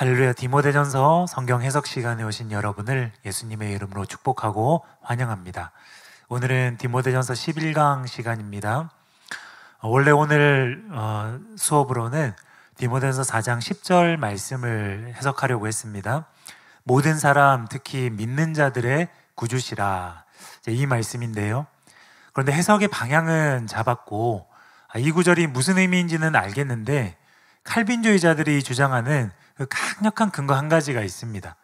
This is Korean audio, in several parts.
할렐루야. 디모데전서 성경 해석 시간에 오신 여러분을 예수님의 이름으로 축복하고 환영합니다. 오늘은 디모데전서 11강 시간입니다. 원래 오늘 수업으로는 디모데전서 4장 10절 말씀을 해석하려고 했습니다. 모든 사람, 특히 믿는 자들의 구주시라, 이 말씀인데요. 그런데 해석의 방향은 잡았고 이 구절이 무슨 의미인지는 알겠는데 칼빈주의자들이 주장하는 그 강력한 근거 한 가지가 있습니다.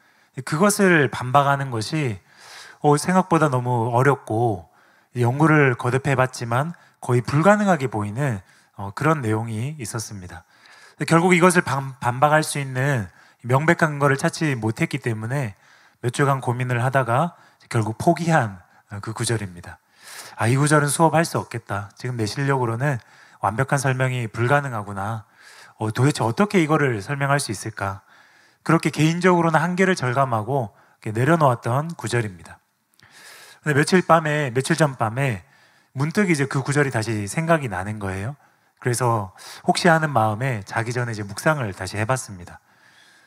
그것을 반박하는 것이 생각보다 너무 어렵고 연구를 거듭해봤지만 거의 불가능하게 보이는 그런 내용이 있었습니다. 결국 이것을 반박할 수 있는 명백한 근거를 찾지 못했기 때문에 몇 주간 고민을 하다가 결국 포기한 그 구절입니다. 이 구절은 수업할 수 없겠다. 지금 내 실력으로는 완벽한 설명이 불가능하구나. 도대체 어떻게 이거를 설명할 수 있을까? 그렇게 개인적으로는 한계를 절감하고 내려놓았던 구절입니다. 근데 며칠 전 밤에 문득 이제 그 구절이 다시 생각이 나는 거예요. 그래서 혹시 하는 마음에 자기 전에 이제 묵상을 다시 해봤습니다.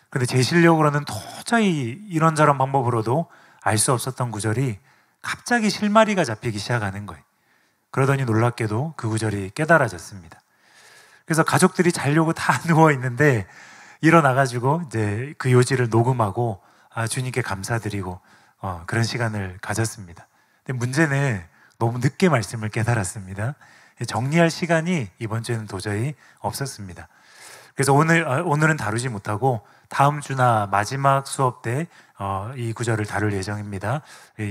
근데 제 실력으로는 도저히 이런저런 방법으로도 알 수 없었던 구절이 갑자기 실마리가 잡히기 시작하는 거예요. 그러더니 놀랍게도 그 구절이 깨달아졌습니다. 그래서 가족들이 자려고 다 누워 있는데 일어나가지고 이제 그 요지를 녹음하고 주님께 감사드리고 그런 시간을 가졌습니다. 근데 문제는 너무 늦게 말씀을 깨달았습니다. 정리할 시간이 이번 주에는 도저히 없었습니다. 그래서 오늘은 다루지 못하고 다음 주나 마지막 수업 때 이 구절을 다룰 예정입니다.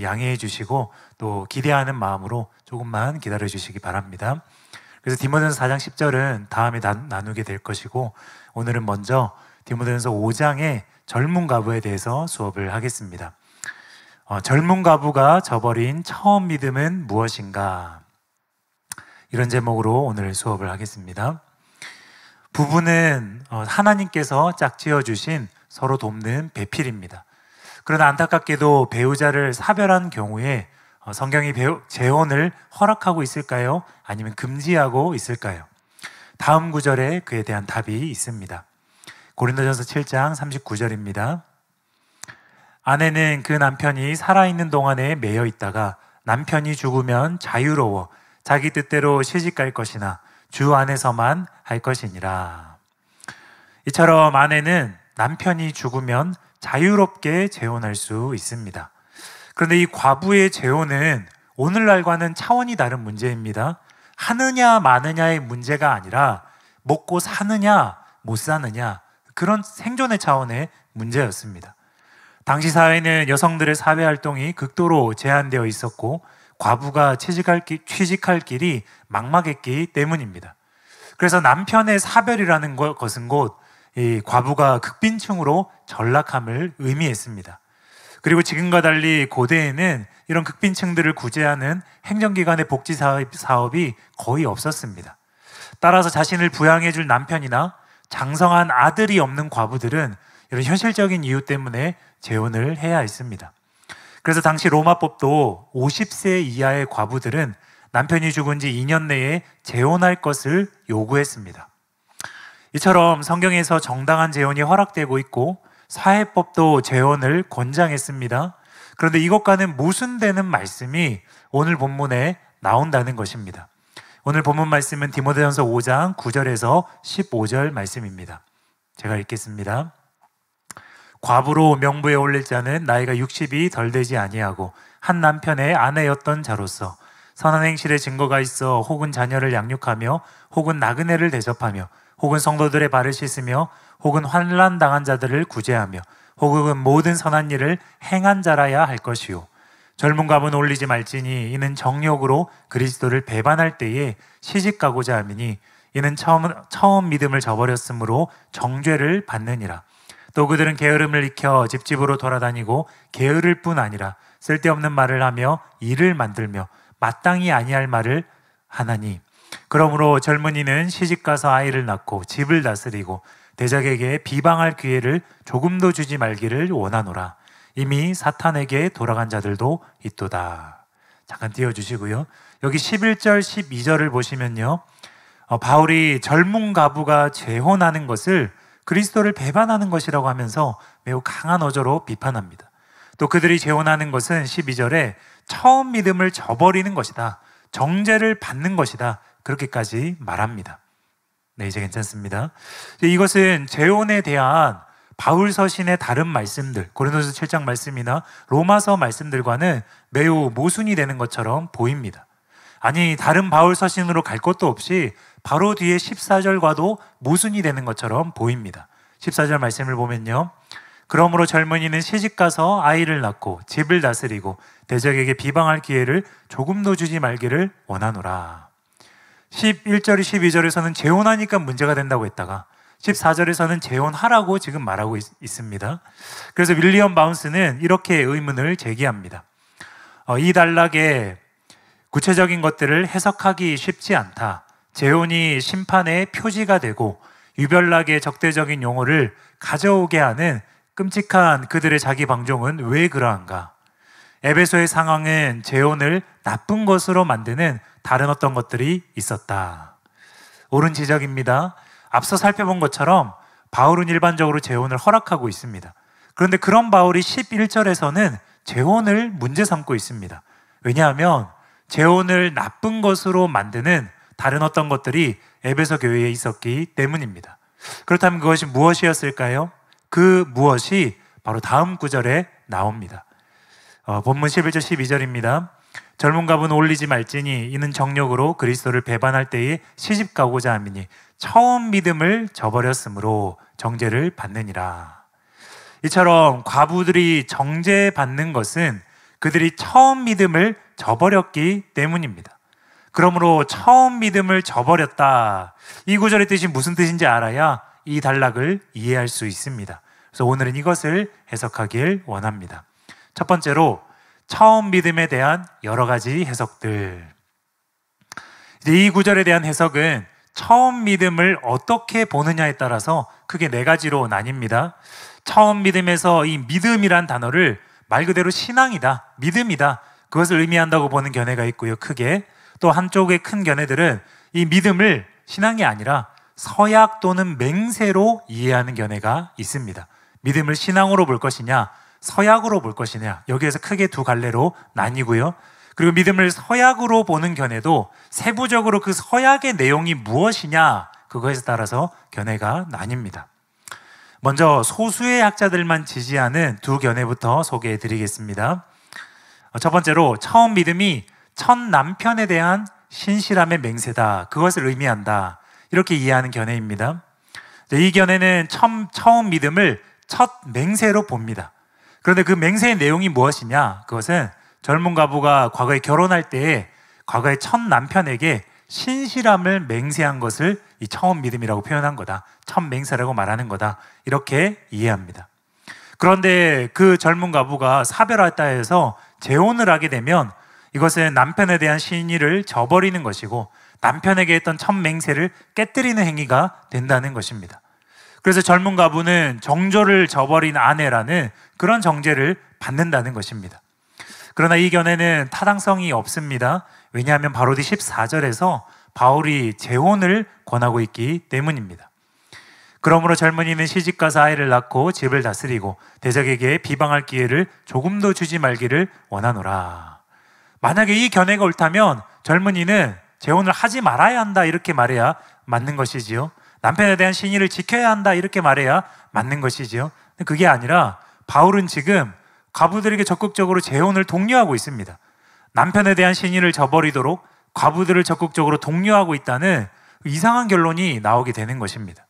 양해해 주시고 또 기대하는 마음으로 조금만 기다려 주시기 바랍니다. 그래서 디모데전서 4장 10절은 다음에 나누게 될 것이고 오늘은 먼저 디모데전서 5장의 젊은 과부에 대해서 수업을 하겠습니다. 젊은 과부가 저버린 처음 믿음은 무엇인가? 이런 제목으로 오늘 수업을 하겠습니다. 부부는 하나님께서 짝지어 주신 서로 돕는 배필입니다. 그러나 안타깝게도 배우자를 사별한 경우에 성경이 재혼을 허락하고 있을까요? 아니면 금지하고 있을까요? 다음 구절에 그에 대한 답이 있습니다. 고린도전서 7장 39절입니다. 아내는 그 남편이 살아있는 동안에 매여 있다가 남편이 죽으면 자유로워 자기 뜻대로 시집갈 것이나 주 안에서만 할 것이니라. 이처럼 아내는 남편이 죽으면 자유롭게 재혼할 수 있습니다. 그런데 이 과부의 재혼은 오늘날과는 차원이 다른 문제입니다. 하느냐 마느냐의 문제가 아니라 먹고 사느냐 못 사느냐, 그런 생존의 차원의 문제였습니다. 당시 사회는 여성들의 사회 활동이 극도로 제한되어 있었고 과부가 취직할 길이 막막했기 때문입니다. 그래서 남편의 사별이라는 것은 곧 이 과부가 극빈층으로 전락함을 의미했습니다. 그리고 지금과 달리 고대에는 이런 극빈층들을 구제하는 행정기관의 복지 사업이 거의 없었습니다. 따라서 자신을 부양해 줄 남편이나 장성한 아들이 없는 과부들은 이런 현실적인 이유 때문에 재혼을 해야 했습니다. 그래서 당시 로마법도 50세 이하의 과부들은 남편이 죽은 지 2년 내에 재혼할 것을 요구했습니다. 이처럼 성경에서 정당한 재혼이 허락되고 있고 사회법도 재혼을 권장했습니다. 그런데 이것과는 모순되는 말씀이 오늘 본문에 나온다는 것입니다. 오늘 본문 말씀은 디모데전서 5장 9절에서 15절 말씀입니다. 제가 읽겠습니다. 과부로 명부에 올릴 자는 나이가 60이 덜 되지 아니하고 한 남편의 아내였던 자로서 선한 행실의 증거가 있어 혹은 자녀를 양육하며 혹은 나그네를 대접하며 혹은 성도들의 발을 씻으며 혹은 환난 당한 자들을 구제하며 혹은 모든 선한 일을 행한 자라야 할 것이요 젊은 과부는 올리지 말지니 이는 정욕으로 그리스도를 배반할 때에 시집가고자 하미니 이는 처음 믿음을 저버렸으므로 정죄를 받느니라. 또 그들은 게으름을 익혀 집집으로 돌아다니고 게으를 뿐 아니라 쓸데없는 말을 하며 일을 만들며 마땅히 아니할 말을 하나니 그러므로 젊은이는 시집가서 아이를 낳고 집을 다스리고 대적에게 비방할 기회를 조금도 주지 말기를 원하노라. 이미 사탄에게 돌아간 자들도 있도다. 잠깐 띄워주시고요. 여기 11절 12절을 보시면요, 바울이 젊은 과부가 재혼하는 것을 그리스도를 배반하는 것이라고 하면서 매우 강한 어조로 비판합니다. 또 그들이 재혼하는 것은 12절에 처음 믿음을 저버리는 것이다. 정죄를 받는 것이다. 그렇게까지 말합니다. 네, 이제 괜찮습니다. 이것은 재혼에 대한 바울 서신의 다른 말씀들, 고린도서 7장 말씀이나 로마서 말씀들과는 매우 모순이 되는 것처럼 보입니다. 아니, 다른 바울 서신으로 갈 것도 없이 바로 뒤에 14절과도 모순이 되는 것처럼 보입니다. 14절 말씀을 보면요. 그러므로 젊은이는 시집가서 아이를 낳고 집을 다스리고 대적에게 비방할 기회를 조금도 주지 말기를 원하노라. 11절, 12절에서는 재혼하니까 문제가 된다고 했다가 14절에서는 재혼하라고 지금 말하고 있습니다. 그래서 윌리엄 바운스는 이렇게 의문을 제기합니다. 이 단락에 구체적인 것들을 해석하기 쉽지 않다. 재혼이 심판의 표지가 되고 유별나게 적대적인 용어를 가져오게 하는 끔찍한 그들의 자기 방종은 왜 그러한가? 에베소의 상황은 재혼을 나쁜 것으로 만드는 다른 어떤 것들이 있었다. 옳은 지적입니다. 앞서 살펴본 것처럼 바울은 일반적으로 재혼을 허락하고 있습니다. 그런데 그런 바울이 11절에서는 재혼을 문제 삼고 있습니다. 왜냐하면 재혼을 나쁜 것으로 만드는 다른 어떤 것들이 에베소 교회에 있었기 때문입니다. 그렇다면 그것이 무엇이었을까요? 그 무엇이 바로 다음 구절에 나옵니다. 본문 11절 12절입니다. 젊은 갑은 올리지 말지니 이는 정욕으로 그리스도를 배반할 때에 시집 가고자 함이니 처음 믿음을 저버렸으므로 정죄를 받느니라. 이처럼 과부들이 정죄받는 것은 그들이 처음 믿음을 저버렸기 때문입니다. 그러므로 처음 믿음을 저버렸다. 이 구절의 뜻이 무슨 뜻인지 알아야 이 단락을 이해할 수 있습니다. 그래서 오늘은 이것을 해석하길 원합니다. 첫 번째로 처음 믿음에 대한 여러 가지 해석들. 이 구절에 대한 해석은 처음 믿음을 어떻게 보느냐에 따라서 크게 네 가지로 나뉩니다. 처음 믿음에서 이 믿음이란 단어를 말 그대로 신앙이다, 믿음이다, 그것을 의미한다고 보는 견해가 있고요. 크게. 또 한쪽의 큰 견해들은 이 믿음을 신앙이 아니라 서약 또는 맹세로 이해하는 견해가 있습니다. 믿음을 신앙으로 볼 것이냐, 서약으로 볼 것이냐, 여기에서 크게 두 갈래로 나뉘고요. 그리고 믿음을 서약으로 보는 견해도 세부적으로 그 서약의 내용이 무엇이냐, 그거에 따라서 견해가 나뉩니다. 먼저 소수의 학자들만 지지하는 두 견해부터 소개해 드리겠습니다. 첫 번째로 처음 믿음이 첫 남편에 대한 신실함의 맹세다, 그것을 의미한다, 이렇게 이해하는 견해입니다. 이 견해는 처음 믿음을 첫 맹세로 봅니다. 그런데 그 맹세의 내용이 무엇이냐? 그것은 젊은 과부가 과거에 결혼할 때에 과거의 첫 남편에게 신실함을 맹세한 것을 이 처음 믿음이라고 표현한 거다, 첫 맹세라고 말하는 거다, 이렇게 이해합니다. 그런데 그 젊은 과부가 사별했다 해서 재혼을 하게 되면 이것은 남편에 대한 신의를 저버리는 것이고 남편에게 했던 첫 맹세를 깨뜨리는 행위가 된다는 것입니다. 그래서 젊은 과부는 정조를 저버린 아내라는 그런 정죄를 받는다는 것입니다. 그러나 이 견해는 타당성이 없습니다. 왜냐하면 바로 뒤 14절에서 바울이 재혼을 권하고 있기 때문입니다. 그러므로 젊은이는 시집가서 아이를 낳고 집을 다스리고 대적에게 비방할 기회를 조금도 주지 말기를 원하노라. 만약에 이 견해가 옳다면 젊은이는 재혼을 하지 말아야 한다, 이렇게 말해야 맞는 것이지요. 남편에 대한 신의를 지켜야 한다, 이렇게 말해야 맞는 것이지요. 그게 아니라 바울은 지금 과부들에게 적극적으로 재혼을 독려하고 있습니다. 남편에 대한 신의를 저버리도록 과부들을 적극적으로 독려하고 있다는 이상한 결론이 나오게 되는 것입니다.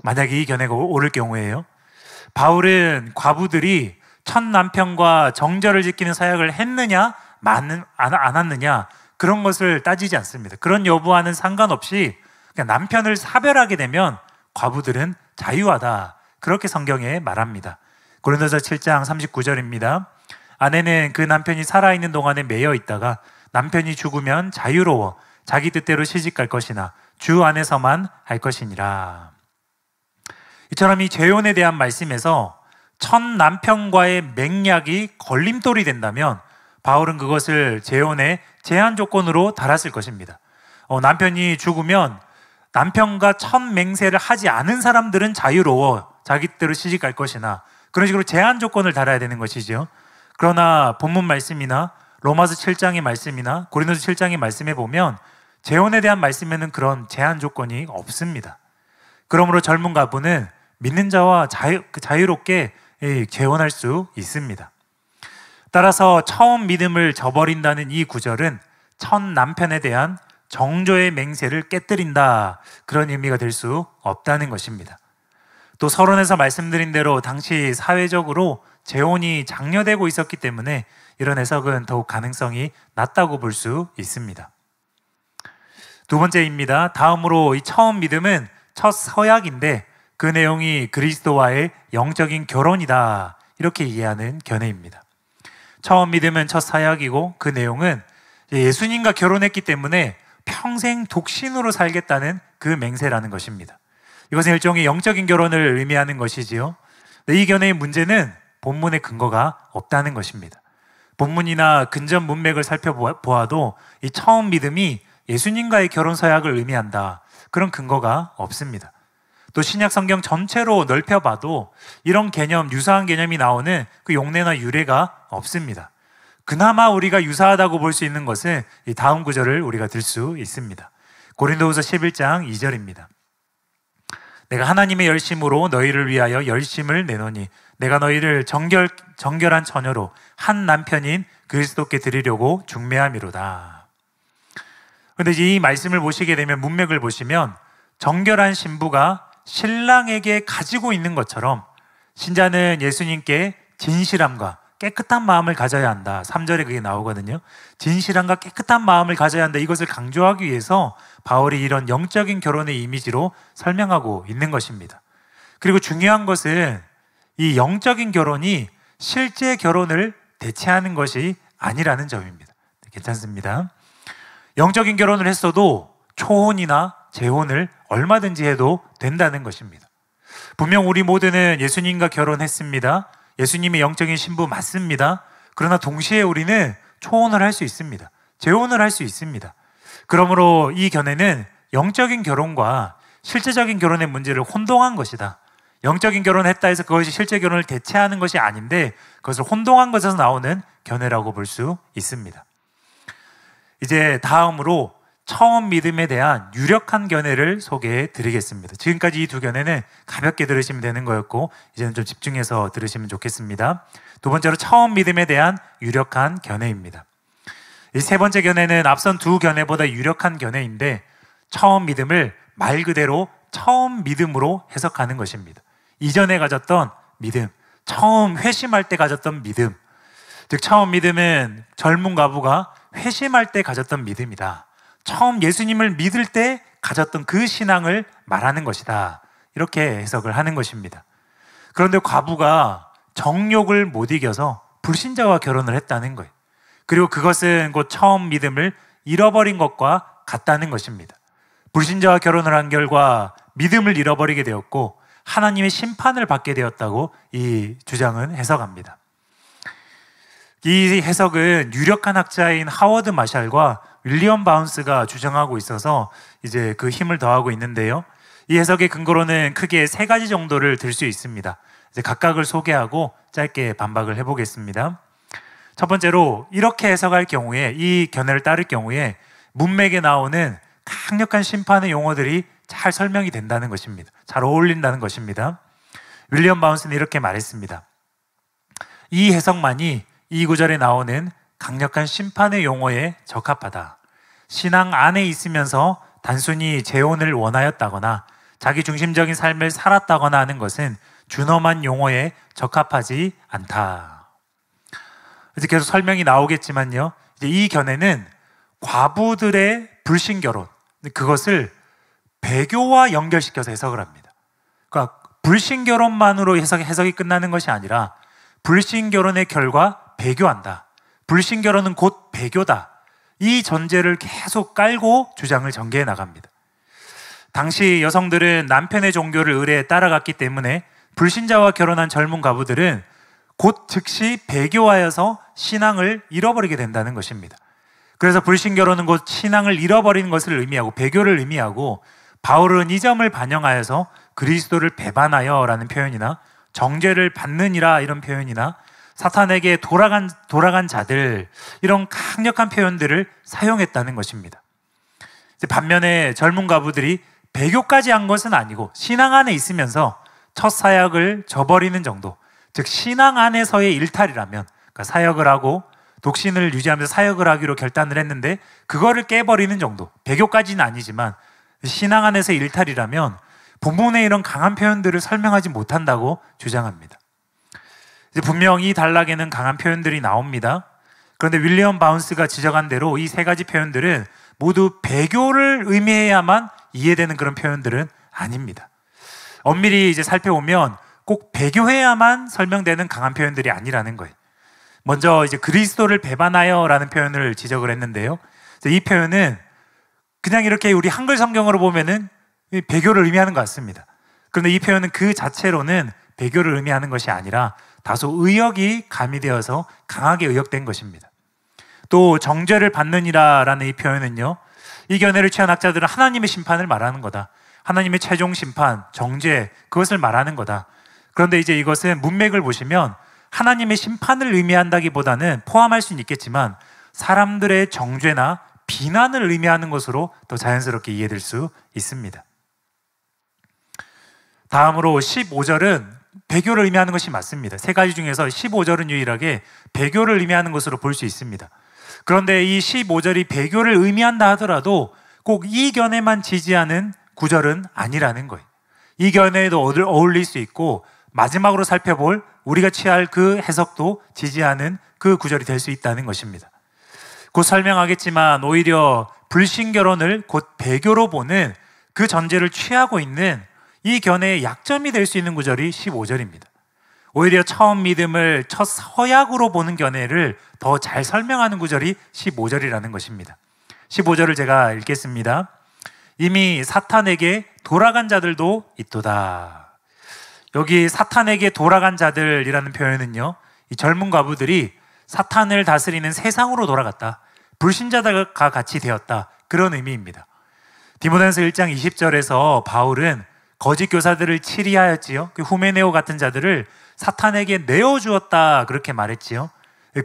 만약에 이 견해가 옳을 경우에요. 바울은 과부들이 첫 남편과 정절을 지키는 사역을 했느냐 안 했느냐, 그런 것을 따지지 않습니다. 그런 여부와는 상관없이 그냥 남편을 사별하게 되면 과부들은 자유하다, 그렇게 성경에 말합니다. 고린도서 7장 39절입니다. 아내는 그 남편이 살아있는 동안에 매여 있다가 남편이 죽으면 자유로워 자기 뜻대로 시집갈 것이나 주 안에서만 할 것이니라. 이처럼 이 재혼에 대한 말씀에서 첫 남편과의 맹약이 걸림돌이 된다면 바울은 그것을 재혼의 제한 조건으로 달았을 것입니다. 남편이 죽으면 남편과 첫 맹세를 하지 않은 사람들은 자유로워 자기대로 시집갈 것이나, 그런 식으로 제한 조건을 달아야 되는 것이죠. 그러나 본문 말씀이나 로마서 7장의 말씀이나 고린도서 7장의 말씀에 보면 재혼에 대한 말씀에는 그런 제한 조건이 없습니다. 그러므로 젊은 가부는 믿는 자와 자유롭게 재혼할 수 있습니다. 따라서 처음 믿음을 저버린다는 이 구절은 첫 남편에 대한 정조의 맹세를 깨뜨린다, 그런 의미가 될 수 없다는 것입니다. 또 서론에서 말씀드린 대로 당시 사회적으로 재혼이 장려되고 있었기 때문에 이런 해석은 더욱 가능성이 낮다고 볼 수 있습니다. 두 번째입니다. 다음으로 이 처음 믿음은 첫 서약인데 그 내용이 그리스도와의 영적인 결혼이다, 이렇게 이해하는 견해입니다. 처음 믿음은 첫 서약이고 그 내용은 예수님과 결혼했기 때문에 평생 독신으로 살겠다는 그 맹세라는 것입니다. 이것은 일종의 영적인 결혼을 의미하는 것이지요. 이 견해의 문제는 본문의 근거가 없다는 것입니다. 본문이나 근전 문맥을 살펴보아도 이 처음 믿음이 예수님과의 결혼 서약을 의미한다, 그런 근거가 없습니다. 또 신약 성경 전체로 넓혀봐도 이런 개념, 유사한 개념이 나오는 그 용례나 유래가 없습니다. 그나마 우리가 유사하다고 볼 수 있는 것은 이 다음 구절을 우리가 들 수 있습니다. 고린도후서 11장 2절입니다. 내가 하나님의 열심으로 너희를 위하여 열심을 내노니 내가 너희를 정결한 처녀로 한 남편인 그리스도께 드리려고 중매함이로다. 그런데 이 말씀을 보시게 되면 문맥을 보시면 정결한 신부가 신랑에게 가지고 있는 것처럼 신자는 예수님께 진실함과 깨끗한 마음을 가져야 한다. 3절에 그게 나오거든요. 진실함과 깨끗한 마음을 가져야 한다. 이것을 강조하기 위해서 바울이 이런 영적인 결혼의 이미지로 설명하고 있는 것입니다. 그리고 중요한 것은 이 영적인 결혼이 실제 결혼을 대체하는 것이 아니라는 점입니다. 괜찮습니다. 영적인 결혼을 했어도 초혼이나 재혼을 얼마든지 해도 된다는 것입니다. 분명 우리 모두는 예수님과 결혼했습니다. 예수님의 영적인 신부 맞습니다. 그러나 동시에 우리는 초혼을 할 수 있습니다. 재혼을 할 수 있습니다. 그러므로 이 견해는 영적인 결혼과 실제적인 결혼의 문제를 혼동한 것이다. 영적인 결혼을 했다 해서 그것이 실제 결혼을 대체하는 것이 아닌데 그것을 혼동한 것에서 나오는 견해라고 볼 수 있습니다. 이제 다음으로 처음 믿음에 대한 유력한 견해를 소개해 드리겠습니다. 지금까지 이 두 견해는 가볍게 들으시면 되는 거였고 이제는 좀 집중해서 들으시면 좋겠습니다. 두 번째로 처음 믿음에 대한 유력한 견해입니다. 이 세 번째 견해는 앞선 두 견해보다 유력한 견해인데 처음 믿음을 말 그대로 처음 믿음으로 해석하는 것입니다. 이전에 가졌던 믿음, 처음 회심할 때 가졌던 믿음, 즉 처음 믿음은 젊은 과부가 회심할 때 가졌던 믿음이다. 처음 예수님을 믿을 때 가졌던 그 신앙을 말하는 것이다. 이렇게 해석을 하는 것입니다. 그런데 과부가 정욕을 못 이겨서 불신자와 결혼을 했다는 거예요. 그리고 그것은 곧 처음 믿음을 잃어버린 것과 같다는 것입니다. 불신자와 결혼을 한 결과 믿음을 잃어버리게 되었고 하나님의 심판을 받게 되었다고 이 주장은 해석합니다. 이 해석은 유력한 학자인 하워드 마샬과 윌리엄 바운스가 주장하고 있어서 이제 그 힘을 더하고 있는데요. 이 해석의 근거로는 크게 세 가지 정도를 들 수 있습니다. 이제 각각을 소개하고 짧게 반박을 해보겠습니다. 첫 번째로 이렇게 해석할 경우에, 이 견해를 따를 경우에 문맥에 나오는 강력한 심판의 용어들이 잘 설명이 된다는 것입니다. 잘 어울린다는 것입니다. 윌리엄 바운스는 이렇게 말했습니다. 이 해석만이 이 구절에 나오는 강력한 심판의 용어에 적합하다. 신앙 안에 있으면서 단순히 재혼을 원하였다거나 자기 중심적인 삶을 살았다거나 하는 것은 준엄한 용어에 적합하지 않다. 이제 계속 설명이 나오겠지만요. 이제 이 견해는 과부들의 불신결혼, 그것을 배교와 연결시켜서 해석을 합니다. 그러니까 불신결혼만으로 해석이 끝나는 것이 아니라 불신결혼의 결과 배교한다. 불신결혼은 곧 배교다. 이 전제를 계속 깔고 주장을 전개해 나갑니다. 당시 여성들은 남편의 종교를 의뢰에 따라갔기 때문에 불신자와 결혼한 젊은 과부들은 곧 즉시 배교하여서 신앙을 잃어버리게 된다는 것입니다. 그래서 불신결혼은 곧 신앙을 잃어버리는 것을 의미하고 배교를 의미하고 바울은 이 점을 반영하여서 그리스도를 배반하여 라는 표현이나 정죄를 받느니라 이런 표현이나 사탄에게 돌아간 자들 이런 강력한 표현들을 사용했다는 것입니다. 반면에 젊은 과부들이 배교까지 한 것은 아니고 신앙 안에 있으면서 첫 사역을 저버리는 정도, 즉 신앙 안에서의 일탈이라면, 그러니까 사역을 하고 독신을 유지하면서 사역을 하기로 결단을 했는데 그거를 깨버리는 정도, 배교까지는 아니지만 신앙 안에서의 일탈이라면 본문의 이런 강한 표현들을 설명하지 못한다고 주장합니다. 분명 이 단락에는 강한 표현들이 나옵니다. 그런데 윌리엄 바운스가 지적한 대로 이 세 가지 표현들은 모두 배교를 의미해야만 이해되는 그런 표현들은 아닙니다. 엄밀히 이제 살펴보면 꼭 배교해야만 설명되는 강한 표현들이 아니라는 거예요. 먼저 이제 그리스도를 배반하여라는 표현을 지적을 했는데요. 이 표현은 그냥 이렇게 우리 한글 성경으로 보면은 배교를 의미하는 것 같습니다. 그런데 이 표현은 그 자체로는 배교를 의미하는 것이 아니라 다소 의역이 가미되어서 강하게 의역된 것입니다. 또 정죄를 받느니라라는 이 표현은요, 이 견해를 취한 학자들은 하나님의 심판을 말하는 거다, 하나님의 최종 심판, 정죄, 그것을 말하는 거다. 그런데 이제 이것은 문맥을 보시면 하나님의 심판을 의미한다기보다는 포함할 수는 있겠지만 사람들의 정죄나 비난을 의미하는 것으로 더 자연스럽게 이해될 수 있습니다. 다음으로 15절은 배교를 의미하는 것이 맞습니다. 세 가지 중에서 15절은 유일하게 배교를 의미하는 것으로 볼 수 있습니다. 그런데 이 15절이 배교를 의미한다 하더라도 꼭 이 견해만 지지하는 구절은 아니라는 거예요. 이 견해에도 어울릴 수 있고 마지막으로 살펴볼 우리가 취할 그 해석도 지지하는 그 구절이 될 수 있다는 것입니다. 곧 설명하겠지만 오히려 불신결혼을 곧 배교로 보는 그 전제를 취하고 있는 이 견해의 약점이 될 수 있는 구절이 15절입니다. 오히려 처음 믿음을 첫 서약으로 보는 견해를 더 잘 설명하는 구절이 15절이라는 것입니다. 15절을 제가 읽겠습니다. 이미 사탄에게 돌아간 자들도 있도다. 여기 사탄에게 돌아간 자들이라는 표현은요, 이 젊은 과부들이 사탄을 다스리는 세상으로 돌아갔다, 불신자들과 같이 되었다, 그런 의미입니다. 디모데전서 1장 20절에서 바울은 거짓 교사들을 치리하였지요. 그 후메네오 같은 자들을 사탄에게 내어주었다, 그렇게 말했지요.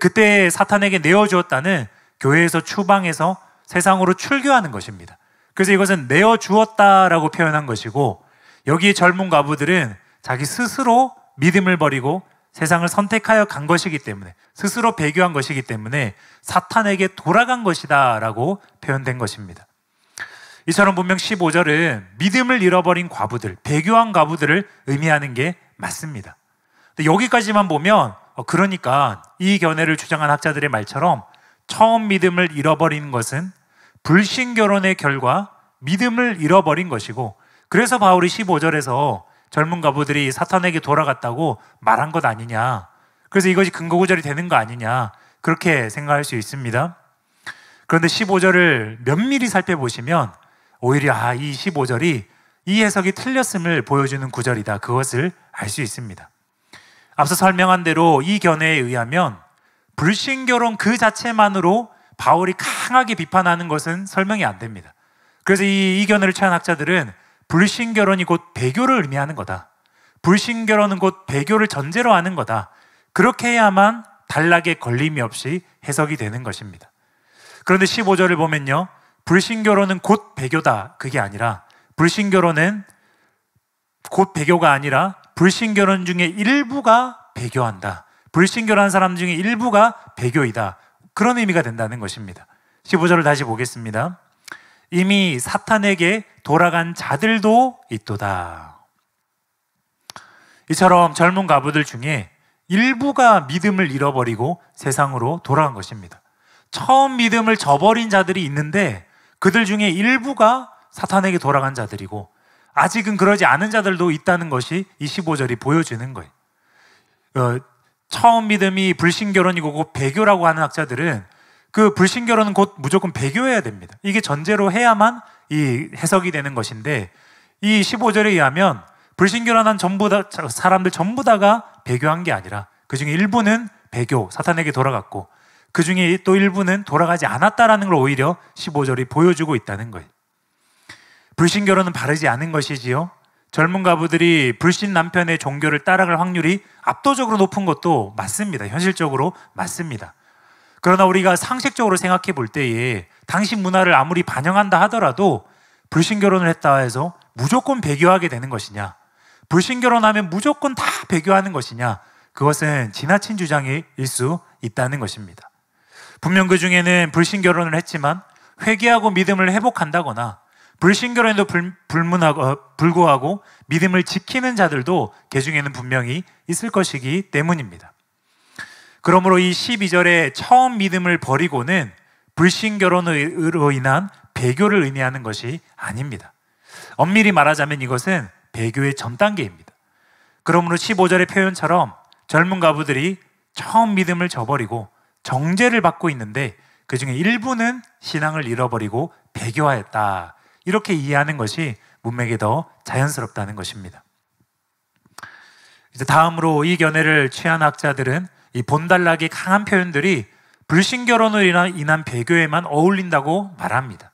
그때 사탄에게 내어주었다는 교회에서 추방해서 세상으로 출교하는 것입니다. 그래서 이것은 내어주었다라고 표현한 것이고, 여기 젊은 과부들은 자기 스스로 믿음을 버리고 세상을 선택하여 간 것이기 때문에, 스스로 배교한 것이기 때문에 사탄에게 돌아간 것이다 라고 표현된 것입니다. 이처럼 분명 15절은 믿음을 잃어버린 과부들, 배교한 과부들을 의미하는 게 맞습니다. 근데 여기까지만 보면 그러니까 이 견해를 주장한 학자들의 말처럼 처음 믿음을 잃어버리는 것은 불신결혼의 결과 믿음을 잃어버린 것이고, 그래서 바울이 15절에서 젊은 과부들이 사탄에게 돌아갔다고 말한 것 아니냐, 그래서 이것이 근거구절이 되는 거 아니냐, 그렇게 생각할 수 있습니다. 그런데 15절을 면밀히 살펴보시면 오히려 이 15절이 이 해석이 틀렸음을 보여주는 구절이다, 그것을 알 수 있습니다. 앞서 설명한 대로 이 견해에 의하면 불신결혼 그 자체만으로 바울이 강하게 비판하는 것은 설명이 안 됩니다. 그래서 이 견해를 취한 학자들은 불신결혼이 곧 배교를 의미하는 거다, 불신결혼은 곧 배교를 전제로 하는 거다, 그렇게 해야만 단락에 걸림이 없이 해석이 되는 것입니다. 그런데 15절을 보면요, 불신결혼은 곧 배교다, 그게 아니라 불신결혼은 곧 배교가 아니라 불신결혼 중에 일부가 배교한다, 불신결혼한 사람 중에 일부가 배교이다, 그런 의미가 된다는 것입니다. 15절을 다시 보겠습니다. 이미 사탄에게 돌아간 자들도 있도다. 이처럼 젊은 과부들 중에 일부가 믿음을 잃어버리고 세상으로 돌아간 것입니다. 처음 믿음을 저버린 자들이 있는데 그들 중에 일부가 사탄에게 돌아간 자들이고, 아직은 그러지 않은 자들도 있다는 것이 이 15절이 보여주는 거예요. 처음 믿음이 불신결혼이고 곧 배교라고 하는 학자들은 그 불신결혼은 곧 무조건 배교해야 됩니다. 이게 전제로 해야만 이 해석이 되는 것인데, 이 15절에 의하면 불신결혼한 사람들 전부 다가 배교한 게 아니라 그 중에 일부는 배교, 사탄에게 돌아갔고 그 중에 또 일부는 돌아가지 않았다라는 걸 오히려 15절이 보여주고 있다는 거예요. 불신 결혼은 바르지 않은 것이지요. 젊은 가부들이 불신 남편의 종교를 따라갈 확률이 압도적으로 높은 것도 맞습니다. 현실적으로 맞습니다. 그러나 우리가 상식적으로 생각해 볼 때에 당시 문화를 아무리 반영한다 하더라도 불신 결혼을 했다 해서 무조건 배교하게 되는 것이냐, 불신 결혼하면 무조건 다 배교하는 것이냐, 그것은 지나친 주장일 수 있다는 것입니다. 분명 그 중에는 불신 결혼을 했지만 회개하고 믿음을 회복한다거나 불신 결혼에도 불구하고 믿음을 지키는 자들도 그 중에는 분명히 있을 것이기 때문입니다. 그러므로 이 12절에 처음 믿음을 버리고는 불신 결혼으로 인한 배교를 의미하는 것이 아닙니다. 엄밀히 말하자면 이것은 배교의 전 단계입니다. 그러므로 15절의 표현처럼 젊은 가부들이 처음 믿음을 저버리고 정죄를 받고 있는데 그 중에 일부는 신앙을 잃어버리고 배교하였다, 이렇게 이해하는 것이 문맥에 더 자연스럽다는 것입니다. 이제 다음으로 이 견해를 취한 학자들은 이 본달락의 강한 표현들이 불신 결혼으로 인한 배교에만 어울린다고 말합니다.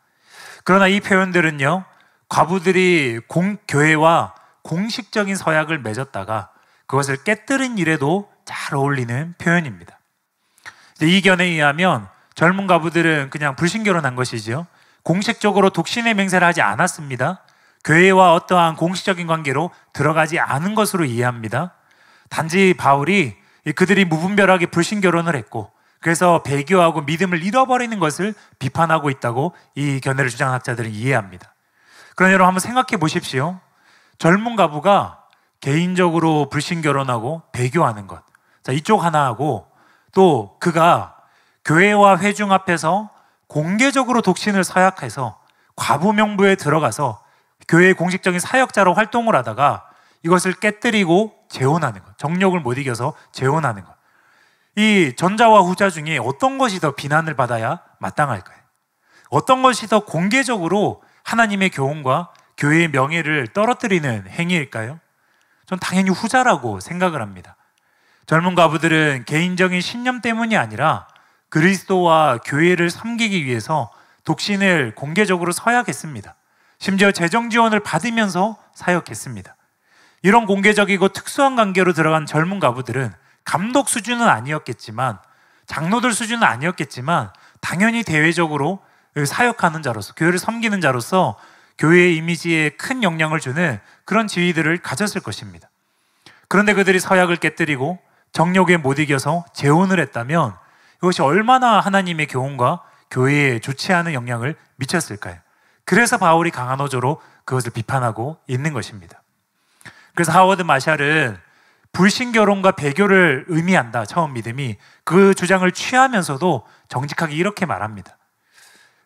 그러나 이 표현들은요, 과부들이 교회와 공식적인 서약을 맺었다가 그것을 깨뜨린 일에도 잘 어울리는 표현입니다. 이 견해에 의하면 젊은 과부들은 그냥 불신 결혼한 것이죠. 공식적으로 독신의 맹세를 하지 않았습니다. 교회와 어떠한 공식적인 관계로 들어가지 않은 것으로 이해합니다. 단지 바울이 그들이 무분별하게 불신 결혼을 했고 그래서 배교하고 믿음을 잃어버리는 것을 비판하고 있다고 이 견해를 주장하는 학자들은 이해합니다. 그러나 여러분 한번 생각해 보십시오. 젊은 과부가 개인적으로 불신 결혼하고 배교하는 것, 자, 이쪽 하나 하고 또 그가 교회와 회중 앞에서 공개적으로 독신을 서약해서 과부 명부에 들어가서 교회의 공식적인 사역자로 활동을 하다가 이것을 깨뜨리고 재혼하는 것, 정욕을 못 이겨서 재혼하는 것, 이 전자와 후자 중에 어떤 것이 더 비난을 받아야 마땅할까요? 어떤 것이 더 공개적으로 하나님의 교훈과 교회의 명예를 떨어뜨리는 행위일까요? 전 당연히 후자라고 생각을 합니다. 젊은 과부들은 개인적인 신념 때문이 아니라 그리스도와 교회를 섬기기 위해서 독신을 공개적으로 서약했습니다. 심지어 재정 지원을 받으면서 사역했습니다. 이런 공개적이고 특수한 관계로 들어간 젊은 과부들은 감독 수준은 아니었겠지만, 장로들 수준은 아니었겠지만 당연히 대외적으로 사역하는 자로서, 교회를 섬기는 자로서 교회의 이미지에 큰 영향을 주는 그런 지위들을 가졌을 것입니다. 그런데 그들이 서약을 깨뜨리고 정욕에 못 이겨서 재혼을 했다면 이것이 얼마나 하나님의 교훈과 교회에 좋지 않은 영향을 미쳤을까요? 그래서 바울이 강한 어조로 그것을 비판하고 있는 것입니다. 그래서 하워드 마샬은 불신 결혼과 배교를 의미한다, 처음 믿음이, 그 주장을 취하면서도 정직하게 이렇게 말합니다.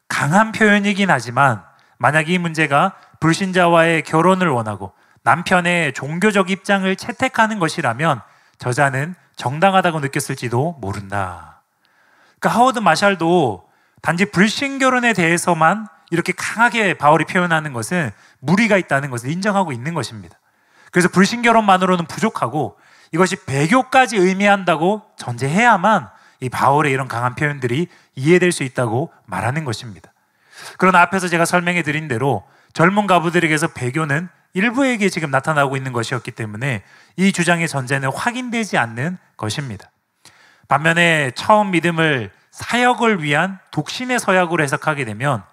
강한 표현이긴 하지만 만약 이 문제가 불신자와의 결혼을 원하고 남편의 종교적 입장을 채택하는 것이라면 저자는 정당하다고 느꼈을지도 모른다. 그러니까 하워드 마샬도 단지 불신 결혼에 대해서만 이렇게 강하게 바울이 표현하는 것은 무리가 있다는 것을 인정하고 있는 것입니다. 그래서 불신 결혼만으로는 부족하고 이것이 배교까지 의미한다고 전제해야만 이 바울의 이런 강한 표현들이 이해될 수 있다고 말하는 것입니다. 그러나 앞에서 제가 설명해 드린 대로 젊은 과부들에게서 배교는 일부에게 지금 나타나고 있는 것이었기 때문에 이 주장의 전제는 확인되지 않는 것입니다. 반면에 처음 믿음을 사역을 위한 독신의 서약으로 해석하게 되면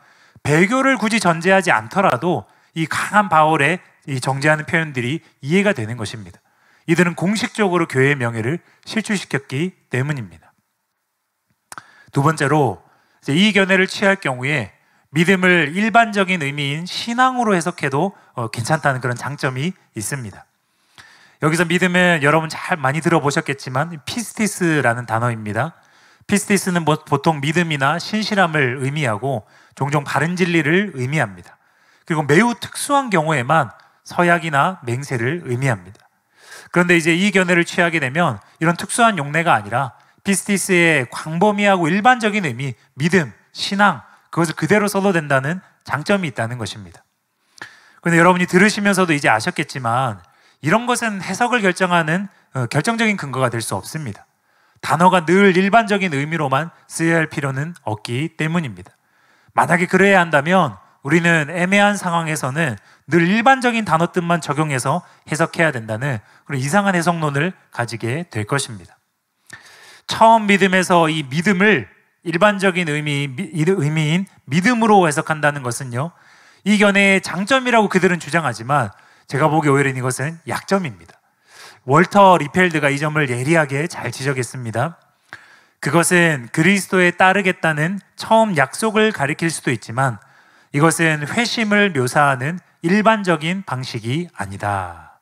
배교를 굳이 전제하지 않더라도 이 강한 바울의 이 정죄하는 표현들이 이해가 되는 것입니다. 이들은 공식적으로 교회의 명예를 실추시켰기 때문입니다. 두 번째로, 이 견해를 취할 경우에 믿음을 일반적인 의미인 신앙으로 해석해도 괜찮다는 그런 장점이 있습니다. 여기서 믿음은 여러분 잘 많이 들어보셨겠지만 피스티스라는 단어입니다. 피스티스는 보통 믿음이나 신실함을 의미하고 종종 바른 진리를 의미합니다. 그리고 매우 특수한 경우에만 서약이나 맹세를 의미합니다. 그런데 이제 이 견해를 취하게 되면 이런 특수한 용례가 아니라 피스티스의 광범위하고 일반적인 의미, 믿음, 신앙, 그것을 그대로 써도 된다는 장점이 있다는 것입니다. 그런데 여러분이 들으시면서도 이제 아셨겠지만 이런 것은 해석을 결정하는 결정적인 근거가 될 수 없습니다. 단어가 늘 일반적인 의미로만 쓰여야 할 필요는 없기 때문입니다. 만약에 그래야 한다면 우리는 애매한 상황에서는 늘 일반적인 단어 뜻만 적용해서 해석해야 된다는 그런 이상한 해석론을 가지게 될 것입니다. 처음 믿음에서 이 믿음을 일반적인 의미인 믿음으로 해석한다는 것은요, 이 견해의 장점이라고 그들은 주장하지만 제가 보기에 오히려 이것은 약점입니다. 월터 리펠드가 이 점을 예리하게 잘 지적했습니다. 그것은 그리스도에 따르겠다는 처음 약속을 가리킬 수도 있지만 이것은 회심을 묘사하는 일반적인 방식이 아니다.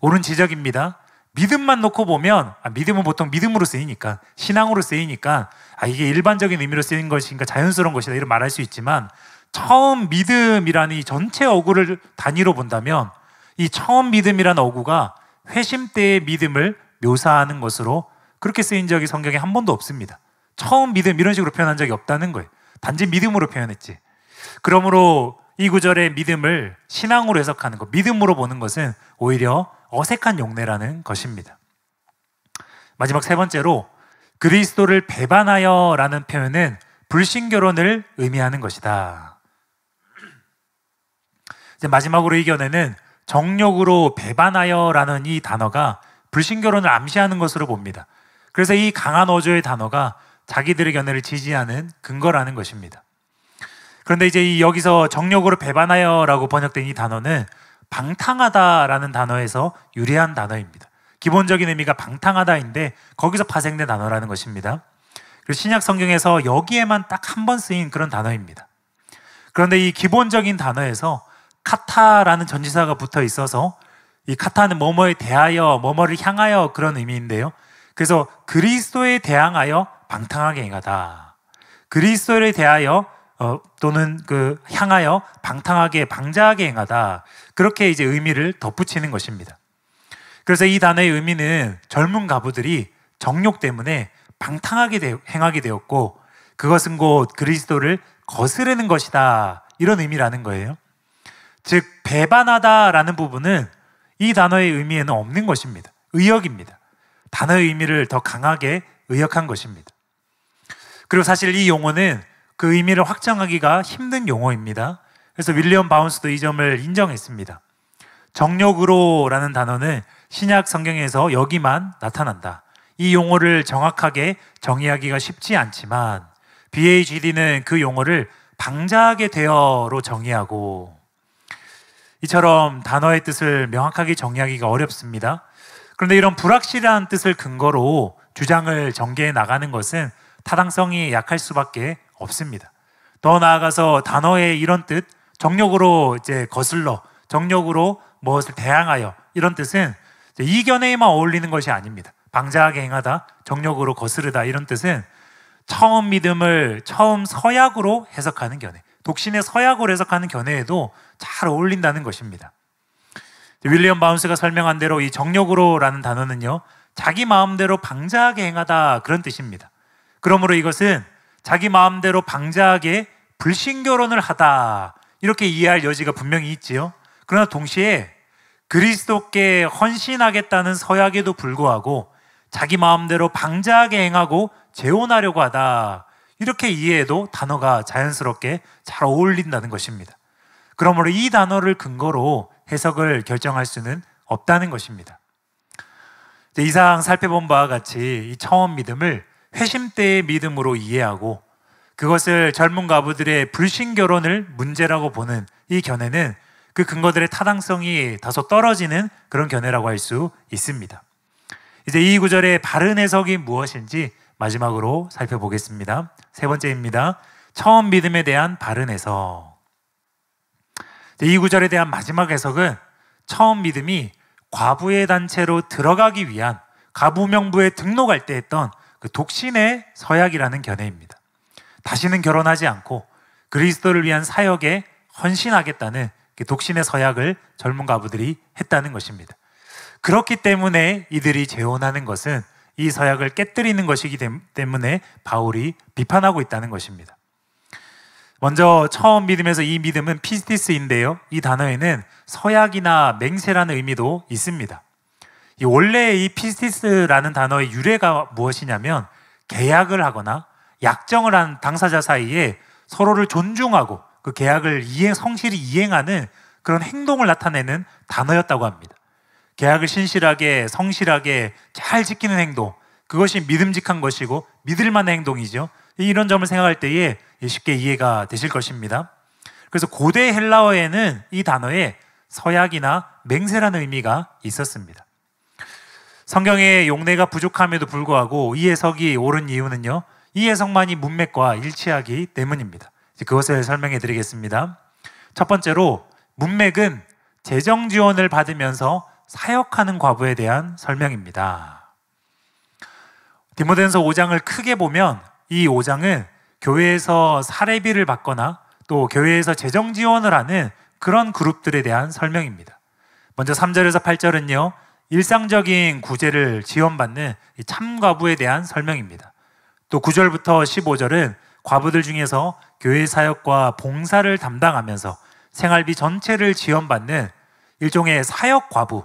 옳은 지적입니다. 믿음만 놓고 보면 믿음은 보통 믿음으로 쓰이니까, 신앙으로 쓰이니까 이게 일반적인 의미로 쓰인 것인가 자연스러운 것이다 이런 말할 수 있지만, 처음 믿음이라는 이 전체 어구를 단위로 본다면 이 처음 믿음이라는 어구가 회심 때의 믿음을 묘사하는 것으로 그렇게 쓰인 적이 성경에 한 번도 없습니다. 처음 믿음 이런 식으로 표현한 적이 없다는 거예요. 단지 믿음으로 표현했지. 그러므로 이 구절의 믿음을 신앙으로 해석하는 것, 믿음으로 보는 것은 오히려 어색한 용례라는 것입니다. 마지막 세 번째로, 그리스도를 배반하여 라는 표현은 불신결혼을 의미하는 것이다. 이제 마지막으로 이 견해는 정욕으로 배반하여 라는 이 단어가 불신결혼을 암시하는 것으로 봅니다. 그래서 이 강한 어조의 단어가 자기들의 견해를 지지하는 근거라는 것입니다. 그런데 이제 여기서 정욕으로 배반하여라고 번역된 이 단어는 방탕하다라는 단어에서 유래한 단어입니다. 기본적인 의미가 방탕하다인데 거기서 파생된 단어라는 것입니다. 그래서 신약 성경에서 여기에만 딱 한 번 쓰인 그런 단어입니다. 그런데 이 기본적인 단어에서 카타라는 전치사가 붙어 있어서 이 카타는 뭐뭐에 대하여, 뭐뭐를 향하여 그런 의미인데요. 그래서 그리스도에 대항하여 방탕하게 행하다. 그리스도에 대하여 또는 향하여 방탕하게, 방자하게 행하다. 그렇게 이제 의미를 덧붙이는 것입니다. 그래서 이 단어의 의미는 젊은 가부들이 정욕 때문에 방탕하게 행하게 되었고 그것은 곧 그리스도를 거스르는 것이다. 이런 의미라는 거예요. 즉 배반하다라는 부분은 이 단어의 의미에는 없는 것입니다. 의역입니다. 단어의 의미를 더 강하게 의역한 것입니다. 그리고 사실 이 용어는 그 의미를 확정하기가 힘든 용어입니다. 그래서 윌리엄 바운스도 이 점을 인정했습니다. 정욕으로라는 단어는 신약 성경에서 여기만 나타난다. 이 용어를 정확하게 정의하기가 쉽지 않지만 BAGD는 그 용어를 방자하게 되어로 정의하고, 이처럼 단어의 뜻을 명확하게 정의하기가 어렵습니다. 그런데 이런 불확실한 뜻을 근거로 주장을 전개해 나가는 것은 타당성이 약할 수밖에 없습니다. 더 나아가서 단어의 이런 뜻, 정욕으로 이제 거슬러, 정욕으로 무엇을 대항하여, 이런 뜻은 이 견해에만 어울리는 것이 아닙니다. 방자하게 행하다, 정욕으로 거스르다, 이런 뜻은 처음 믿음을 처음 서약으로 해석하는 견해, 독신의 서약으로 해석하는 견해에도 잘 어울린다는 것입니다. 윌리엄 바운스가 설명한 대로 이 정욕으로라는 단어는요, 자기 마음대로 방자하게 행하다, 그런 뜻입니다. 그러므로 이것은 자기 마음대로 방자하게 불신결혼을 하다, 이렇게 이해할 여지가 분명히 있지요. 그러나 동시에 그리스도께 헌신하겠다는 서약에도 불구하고 자기 마음대로 방자하게 행하고 재혼하려고 하다, 이렇게 이해해도 단어가 자연스럽게 잘 어울린다는 것입니다. 그러므로 이 단어를 근거로 해석을 결정할 수는 없다는 것입니다. 이상 살펴본 바와 같이 이 처음 믿음을 회심 때의 믿음으로 이해하고 그것을 젊은 가부들의 불신결혼을 문제라고 보는 이 견해는 그 근거들의 타당성이 다소 떨어지는 그런 견해라고 할 수 있습니다. 이제 이 구절의 바른 해석이 무엇인지 마지막으로 살펴보겠습니다. 세 번째입니다. 처음 믿음에 대한 바른 해석. 이 구절에 대한 마지막 해석은 처음 믿음이 과부의 단체로 들어가기 위한 가부 명부에 등록할 때 했던 그 독신의 서약이라는 견해입니다. 다시는 결혼하지 않고 그리스도를 위한 사역에 헌신하겠다는 독신의 서약을 젊은 가부들이 했다는 것입니다. 그렇기 때문에 이들이 재혼하는 것은 이 서약을 깨뜨리는 것이기 때문에 바울이 비판하고 있다는 것입니다. 먼저 처음 믿음에서 이 믿음은 피스티스인데요, 이 단어에는 서약이나 맹세라는 의미도 있습니다. 원래 이 피스티스라는 단어의 유래가 무엇이냐면 계약을 하거나 약정을 한 당사자 사이에 서로를 존중하고 그 계약을 성실히 이행하는 그런 행동을 나타내는 단어였다고 합니다. 계약을 신실하게 성실하게 잘 지키는 행동, 그것이 믿음직한 것이고 믿을 만한 행동이죠. 이런 점을 생각할 때에 쉽게 이해가 되실 것입니다. 그래서 고대 헬라어에는 이 단어에 서약이나 맹세라는 의미가 있었습니다. 성경의 용례가 부족함에도 불구하고 이 해석이 옳은 이유는요, 이 해석만이 문맥과 일치하기 때문입니다. 그것을 설명해 드리겠습니다. 첫 번째로 문맥은 재정 지원을 받으면서 사역하는 과부에 대한 설명입니다. 디모데전서 5장을 크게 보면 이 5장은 교회에서 사례비를 받거나 또 교회에서 재정 지원을 하는 그런 그룹들에 대한 설명입니다. 먼저 3절에서 8절은요, 일상적인 구제를 지원받는 참과부에 대한 설명입니다. 또 9절부터 15절은 과부들 중에서 교회 사역과 봉사를 담당하면서 생활비 전체를 지원받는 일종의 사역과부,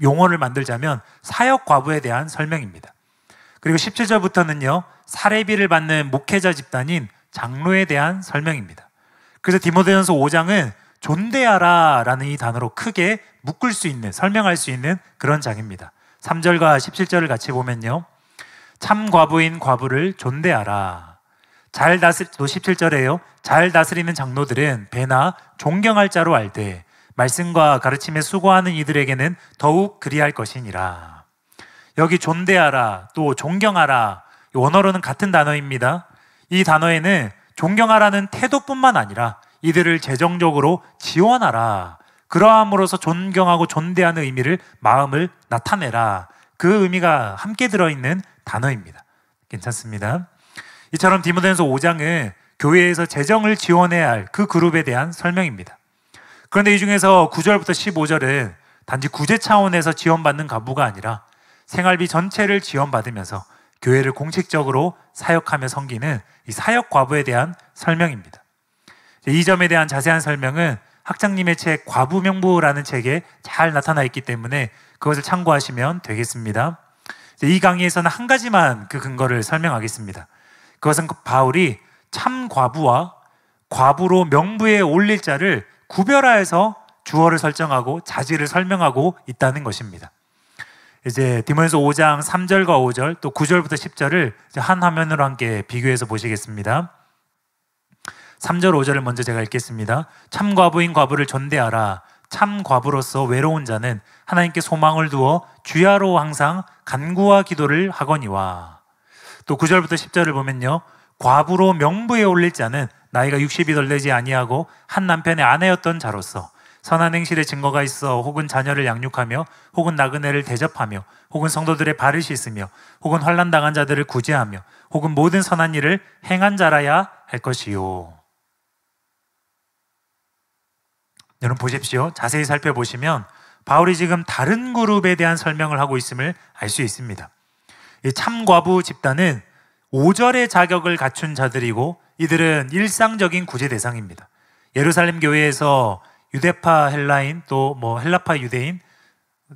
용어를 만들자면 사역과부에 대한 설명입니다. 그리고 17절부터는요, 사례비를 받는 목회자 집단인 장로에 대한 설명입니다. 그래서 디모데전서 5장은 존대하라 라는 이 단어로 크게 묶을 수 있는, 설명할 수 있는 그런 장입니다. 3절과 17절을 같이 보면요, 참 과부인 과부를 존대하라. 또 17절에요, 잘 다스리는 장로들은 배나 존경할 자로 알되 말씀과 가르침에 수고하는 이들에게는 더욱 그리할 것이니라. 여기 존대하라, 또 존경하라, 원어로는 같은 단어입니다. 이 단어에는 존경하라는 태도뿐만 아니라 이들을 재정적으로 지원하라, 그러함으로써 존경하고 존대하는 의미를, 마음을 나타내라, 그 의미가 함께 들어있는 단어입니다. 괜찮습니다. 이처럼 디모데전서 5장은 교회에서 재정을 지원해야 할 그 그룹에 대한 설명입니다. 그런데 이 중에서 9절부터 15절은 단지 구제 차원에서 지원받는 과부가 아니라 생활비 전체를 지원받으면서 교회를 공식적으로 사역하며 섬기는 이 사역 과부에 대한 설명입니다. 이 점에 대한 자세한 설명은 학장님의 책 과부명부라는 책에 잘 나타나 있기 때문에 그것을 참고하시면 되겠습니다. 이 강의에서는 한 가지만 그 근거를 설명하겠습니다. 그것은 바울이 참 과부와 과부로 명부에 올릴 자를 구별하여서 주어를 설정하고 자질을 설명하고 있다는 것입니다. 이제 디모데전서 5장 3절과 5절 또 9절부터 10절을 한 화면으로 함께 비교해서 보시겠습니다. 3절 5절을 먼저 제가 읽겠습니다. 참 과부인 과부를 존대하라. 참 과부로서 외로운 자는 하나님께 소망을 두어 주야로 항상 간구와 기도를 하거니와. 또 9절부터 10절을 보면요, 과부로 명부에 올릴 자는 나이가 60이 덜 되지 아니하고 한 남편의 아내였던 자로서 선한 행실의 증거가 있어 혹은 자녀를 양육하며 혹은 나그네를 대접하며 혹은 성도들의 발을 씻으며 혹은 환난 당한 자들을 구제하며 혹은 모든 선한 일을 행한 자라야 할 것이요. 여러분 보십시오. 자세히 살펴보시면 바울이 지금 다른 그룹에 대한 설명을 하고 있음을 알 수 있습니다. 이 참과부 집단은 5절의 자격을 갖춘 자들이고 이들은 일상적인 구제 대상입니다. 예루살렘 교회에서 유대파 헬라인 또 헬라파 유대인,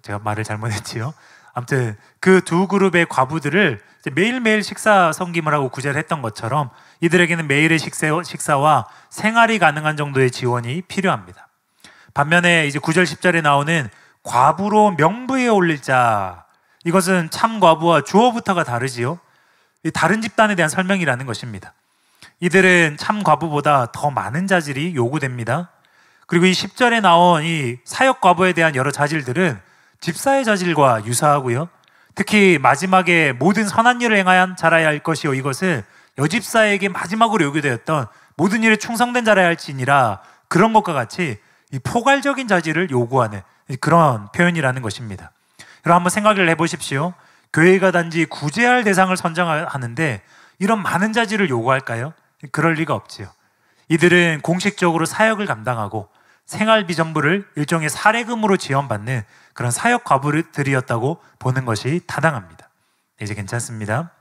제가 말을 잘못했지요. 아무튼 그 두 그룹의 과부들을 매일매일 식사 섬김을 하고 구제를 했던 것처럼 이들에게는 매일의 식사와 생활이 가능한 정도의 지원이 필요합니다. 반면에 이제 9절 10절에 나오는 과부로 명부에 올릴 자, 이것은 참 과부와 주어부터가 다르지요. 다른 집단에 대한 설명이라는 것입니다. 이들은 참 과부보다 더 많은 자질이 요구됩니다. 그리고 이 10절에 나온 이 사역 과부에 대한 여러 자질들은 집사의 자질과 유사하고요. 특히 마지막에 모든 선한 일을 행하여 자라야 할 것이요, 이것은 여집사에게 마지막으로 요구되었던 모든 일에 충성된 자라야 할지니라, 그런 것과 같이 이 포괄적인 자질을 요구하는 그런 표현이라는 것입니다. 여러분 한번 생각을 해보십시오. 교회가 단지 구제할 대상을 선정하는데 이런 많은 자질을 요구할까요? 그럴 리가 없지요. 이들은 공식적으로 사역을 감당하고 생활비 전부를 일종의 사례금으로 지원받는 그런 사역 과부들이었다고 보는 것이 타당합니다. 이제 괜찮습니다.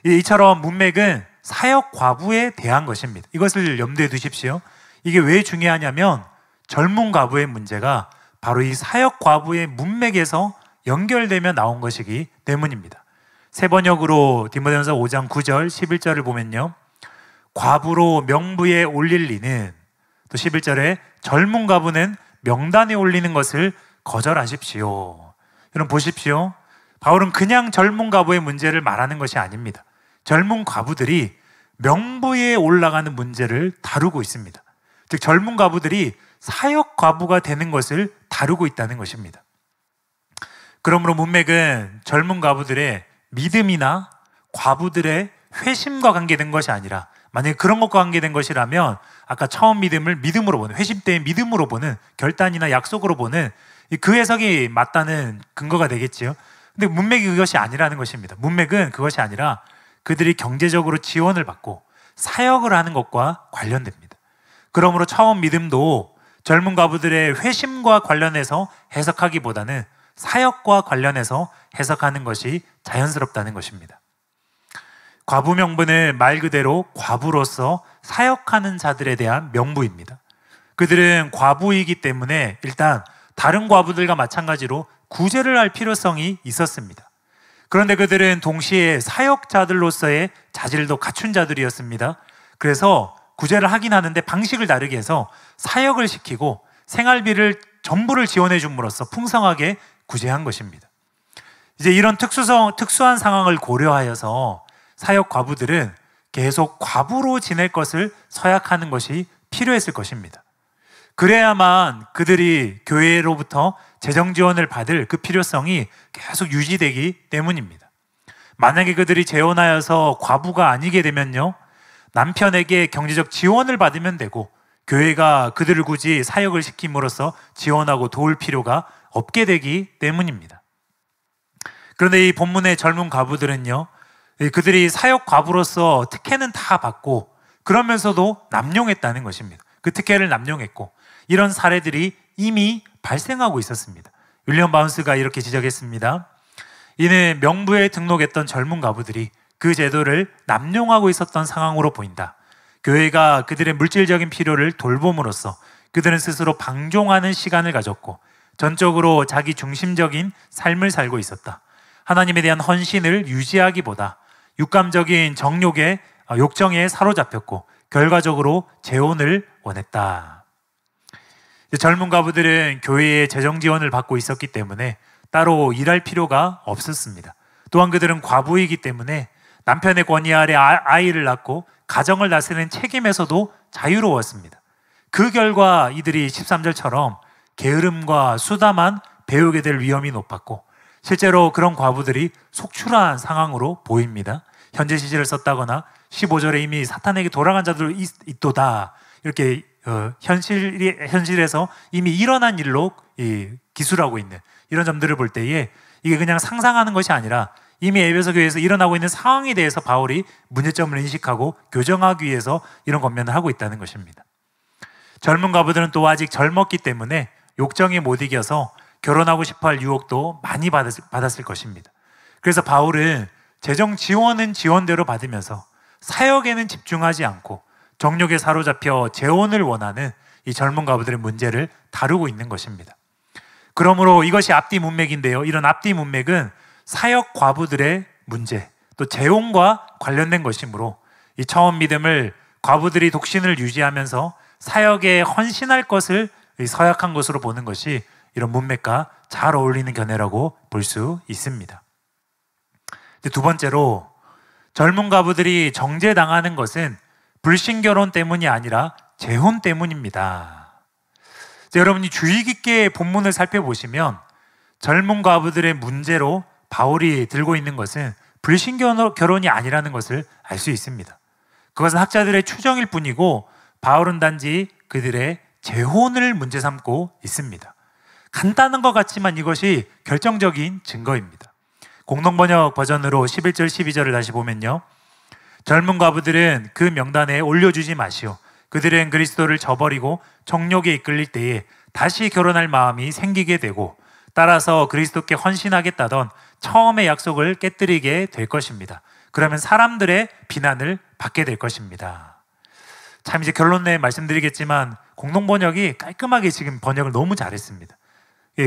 이처럼 문맥은 사역 과부에 대한 것입니다. 이것을 염두에 두십시오. 이게 왜 중요하냐면 젊은 과부의 문제가 바로 이 사역 과부의 문맥에서 연결되며 나온 것이기 때문입니다. 세 번역으로 디모데전서 5장 9절 11절을 보면요, 과부로 명부에 올릴 리는, 또 11절에 젊은 과부는 명단에 올리는 것을 거절하십시오. 여러분 보십시오. 바울은 그냥 젊은 과부의 문제를 말하는 것이 아닙니다. 젊은 과부들이 명부에 올라가는 문제를 다루고 있습니다. 즉 젊은 과부들이 사역 과부가 되는 것을 다루고 있다는 것입니다. 그러므로 문맥은 젊은 과부들의 믿음이나 과부들의 회심과 관계된 것이 아니라, 만약에 그런 것과 관계된 것이라면 아까 처음 믿음을 믿음으로 보는, 회심 때의 믿음으로 보는, 결단이나 약속으로 보는 그 해석이 맞다는 근거가 되겠지요. 근데 문맥이 그것이 아니라는 것입니다. 문맥은 그것이 아니라 그들이 경제적으로 지원을 받고 사역을 하는 것과 관련됩니다. 그러므로 처음 믿음도 젊은 과부들의 회심과 관련해서 해석하기보다는 사역과 관련해서 해석하는 것이 자연스럽다는 것입니다. 과부 명부는 말 그대로 과부로서 사역하는 자들에 대한 명부입니다. 그들은 과부이기 때문에 일단 다른 과부들과 마찬가지로 구제를 할 필요성이 있었습니다. 그런데 그들은 동시에 사역자들로서의 자질도 갖춘 자들이었습니다. 그래서 구제를 하긴 하는데 방식을 다르게 해서 사역을 시키고 생활비를 전부를 지원해 줌으로써 풍성하게 구제한 것입니다. 이제 이런 특수한 상황을 고려하여서 사역 과부들은 계속 과부로 지낼 것을 서약하는 것이 필요했을 것입니다. 그래야만 그들이 교회로부터 재정 지원을 받을 그 필요성이 계속 유지되기 때문입니다. 만약에 그들이 재혼하여서 과부가 아니게 되면요, 남편에게 경제적 지원을 받으면 되고 교회가 그들을 굳이 사역을 시킴으로써 지원하고 도울 필요가 없게 되기 때문입니다. 그런데 이 본문의 젊은 과부들은요, 그들이 사역 과부로서 특혜는 다 받고 그러면서도 남용했다는 것입니다. 그 특혜를 남용했고, 이런 사례들이 이미 발생하고 있었습니다. 윌리엄 바운스가 이렇게 지적했습니다. 이는 명부에 등록했던 젊은 과부들이 그 제도를 남용하고 있었던 상황으로 보인다. 교회가 그들의 물질적인 필요를 돌봄으로써 그들은 스스로 방종하는 시간을 가졌고 전적으로 자기 중심적인 삶을 살고 있었다. 하나님에 대한 헌신을 유지하기보다 육감적인 욕정에 사로잡혔고 결과적으로 재혼을 원했다. 젊은 과부들은 교회의 재정 지원을 받고 있었기 때문에 따로 일할 필요가 없었습니다. 또한 그들은 과부이기 때문에 남편의 권위 아래 아이를 낳고 가정을 다스리는 책임에서도 자유로웠습니다. 그 결과 이들이 13절처럼 게으름과 수다만 배우게 될 위험이 높았고 실제로 그런 과부들이 속출한 상황으로 보입니다. 현재 시제를 썼다거나 15절에 이미 사탄에게 돌아간 자들 있도다, 이렇게 현실에서 이미 일어난 일로 기술하고 있는 이런 점들을 볼 때에 이게 그냥 상상하는 것이 아니라 이미 에베소 교회에서 일어나고 있는 상황에 대해서 바울이 문제점을 인식하고 교정하기 위해서 이런 권면을 하고 있다는 것입니다. 젊은 과부들은 또 아직 젊었기 때문에 욕정에 못 이겨서 결혼하고 싶어할 유혹도 많이 받았을 것입니다. 그래서 바울은 재정 지원은 지원대로 받으면서 사역에는 집중하지 않고 정욕에 사로잡혀 재혼을 원하는 이 젊은 과부들의 문제를 다루고 있는 것입니다. 그러므로 이것이 앞뒤 문맥인데요, 이런 앞뒤 문맥은 사역 과부들의 문제, 또 재혼과 관련된 것이므로 이 처음 믿음을 과부들이 독신을 유지하면서 사역에 헌신할 것을 서약한 것으로 보는 것이 이런 문맥과 잘 어울리는 견해라고 볼 수 있습니다. 두 번째로, 젊은 과부들이 정죄당하는 것은 불신결혼 때문이 아니라 재혼 때문입니다. 여러분이 주의 깊게 본문을 살펴보시면 젊은 과부들의 문제로 바울이 들고 있는 것은 불신결혼이 아니라는 것을 알 수 있습니다. 그것은 학자들의 추정일 뿐이고 바울은 단지 그들의 재혼을 문제 삼고 있습니다. 간단한 것 같지만 이것이 결정적인 증거입니다. 공동번역 버전으로 11절 12절을 다시 보면요, 젊은 과부들은 그 명단에 올려주지 마시오. 그들은 그리스도를 저버리고 정욕에 이끌릴 때에 다시 결혼할 마음이 생기게 되고 따라서 그리스도께 헌신하겠다던 처음의 약속을 깨뜨리게 될 것입니다. 그러면 사람들의 비난을 받게 될 것입니다. 참 이제 결론 내에 말씀드리겠지만 공동번역이 깔끔하게 지금 번역을 너무 잘했습니다.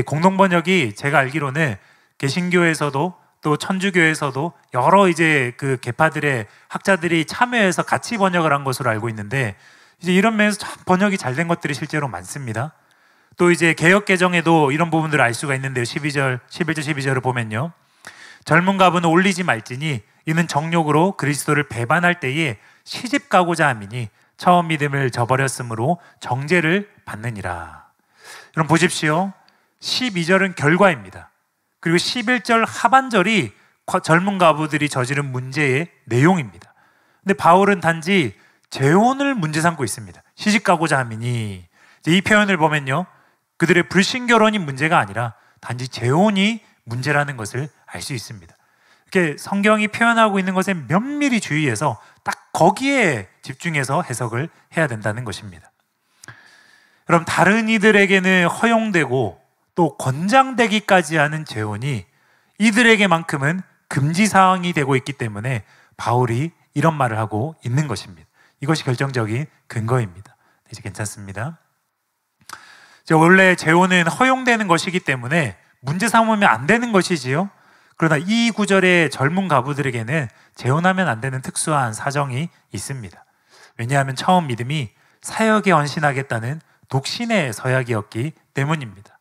공동번역이 제가 알기로는 개신교에서도 또 천주교에서도 여러 이제 그 계파들의 학자들이 참여해서 같이 번역을 한 것으로 알고 있는데 이제 이런 면에서 참 번역이 잘 된 것들이 실제로 많습니다. 또 이제 개역 개정에도 이런 부분들을 알 수가 있는데요. 11절 12절을 보면요. 젊은 가부는 올리지 말지니 이는 정욕으로 그리스도를 배반할 때에 시집 가고자 함이니 처음 믿음을 저버렸으므로 정죄를 받느니라. 여러분 보십시오. 12절은 결과입니다. 그리고 11절 하반절이 젊은 가부들이 저지른 문제의 내용입니다. 근데 바울은 단지 재혼을 문제 삼고 있습니다. 시집 가고자 함이니, 이 표현을 보면요, 그들의 불신 결혼이 문제가 아니라 단지 재혼이 문제라는 것을 알 수 있습니다. 이렇게 성경이 표현하고 있는 것에 면밀히 주의해서 딱 거기에 집중해서 해석을 해야 된다는 것입니다. 그럼 다른 이들에게는 허용되고 또 권장되기까지 하는 재혼이 이들에게만큼은 금지 사항이 되고 있기 때문에 바울이 이런 말을 하고 있는 것입니다. 이것이 결정적인 근거입니다. 이제 괜찮습니다. 원래 재혼은 허용되는 것이기 때문에 문제 삼으면 안 되는 것이지요. 그러나 이 구절의 젊은 가부들에게는 재혼하면 안 되는 특수한 사정이 있습니다. 왜냐하면 처음 믿음이 사역에 헌신하겠다는 독신의 서약이었기 때문입니다.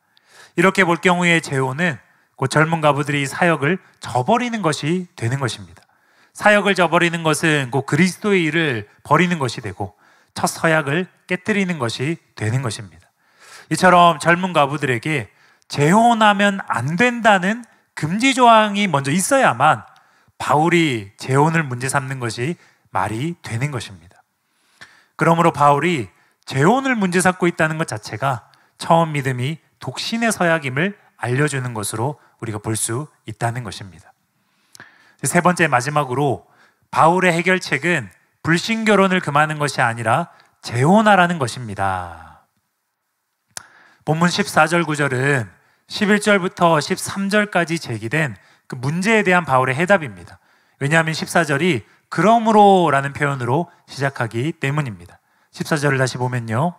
이렇게 볼 경우에 재혼은 곧 젊은 가부들이 사역을 저버리는 것이 되는 것입니다. 사역을 저버리는 것은 곧 그리스도의 일을 버리는 것이 되고 첫 서약을 깨뜨리는 것이 되는 것입니다. 이처럼 젊은 가부들에게 재혼하면 안 된다는 금지 조항이 먼저 있어야만 바울이 재혼을 문제 삼는 것이 말이 되는 것입니다. 그러므로 바울이 재혼을 문제 삼고 있다는 것 자체가 처음 믿음이 독신의 서약임을 알려주는 것으로 우리가 볼 수 있다는 것입니다. 세 번째, 마지막으로 바울의 해결책은 불신 결혼을 금하는 것이 아니라 재혼하라는 것입니다. 본문 14절 9절은 11절부터 13절까지 제기된 그 문제에 대한 바울의 해답입니다. 왜냐하면 14절이 그러므로 라는 표현으로 시작하기 때문입니다. 14절을 다시 보면요.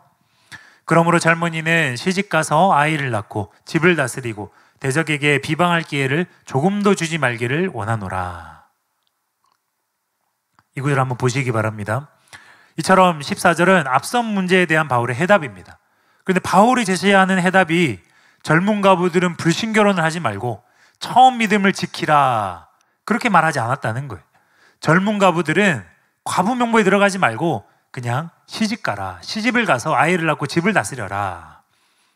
그러므로 젊은이는 시집가서 아이를 낳고 집을 다스리고 대적에게 비방할 기회를 조금도 주지 말기를 원하노라. 이 구절 한번 보시기 바랍니다. 이처럼 14절은 앞선 문제에 대한 바울의 해답입니다. 그런데 바울이 제시하는 해답이 젊은 가부들은 불신 결혼을 하지 말고 처음 믿음을 지키라, 그렇게 말하지 않았다는 거예요. 젊은 가부들은 과부 명부에 들어가지 말고 그냥 시집 가라, 시집을 가서 아이를 낳고 집을 다스려라.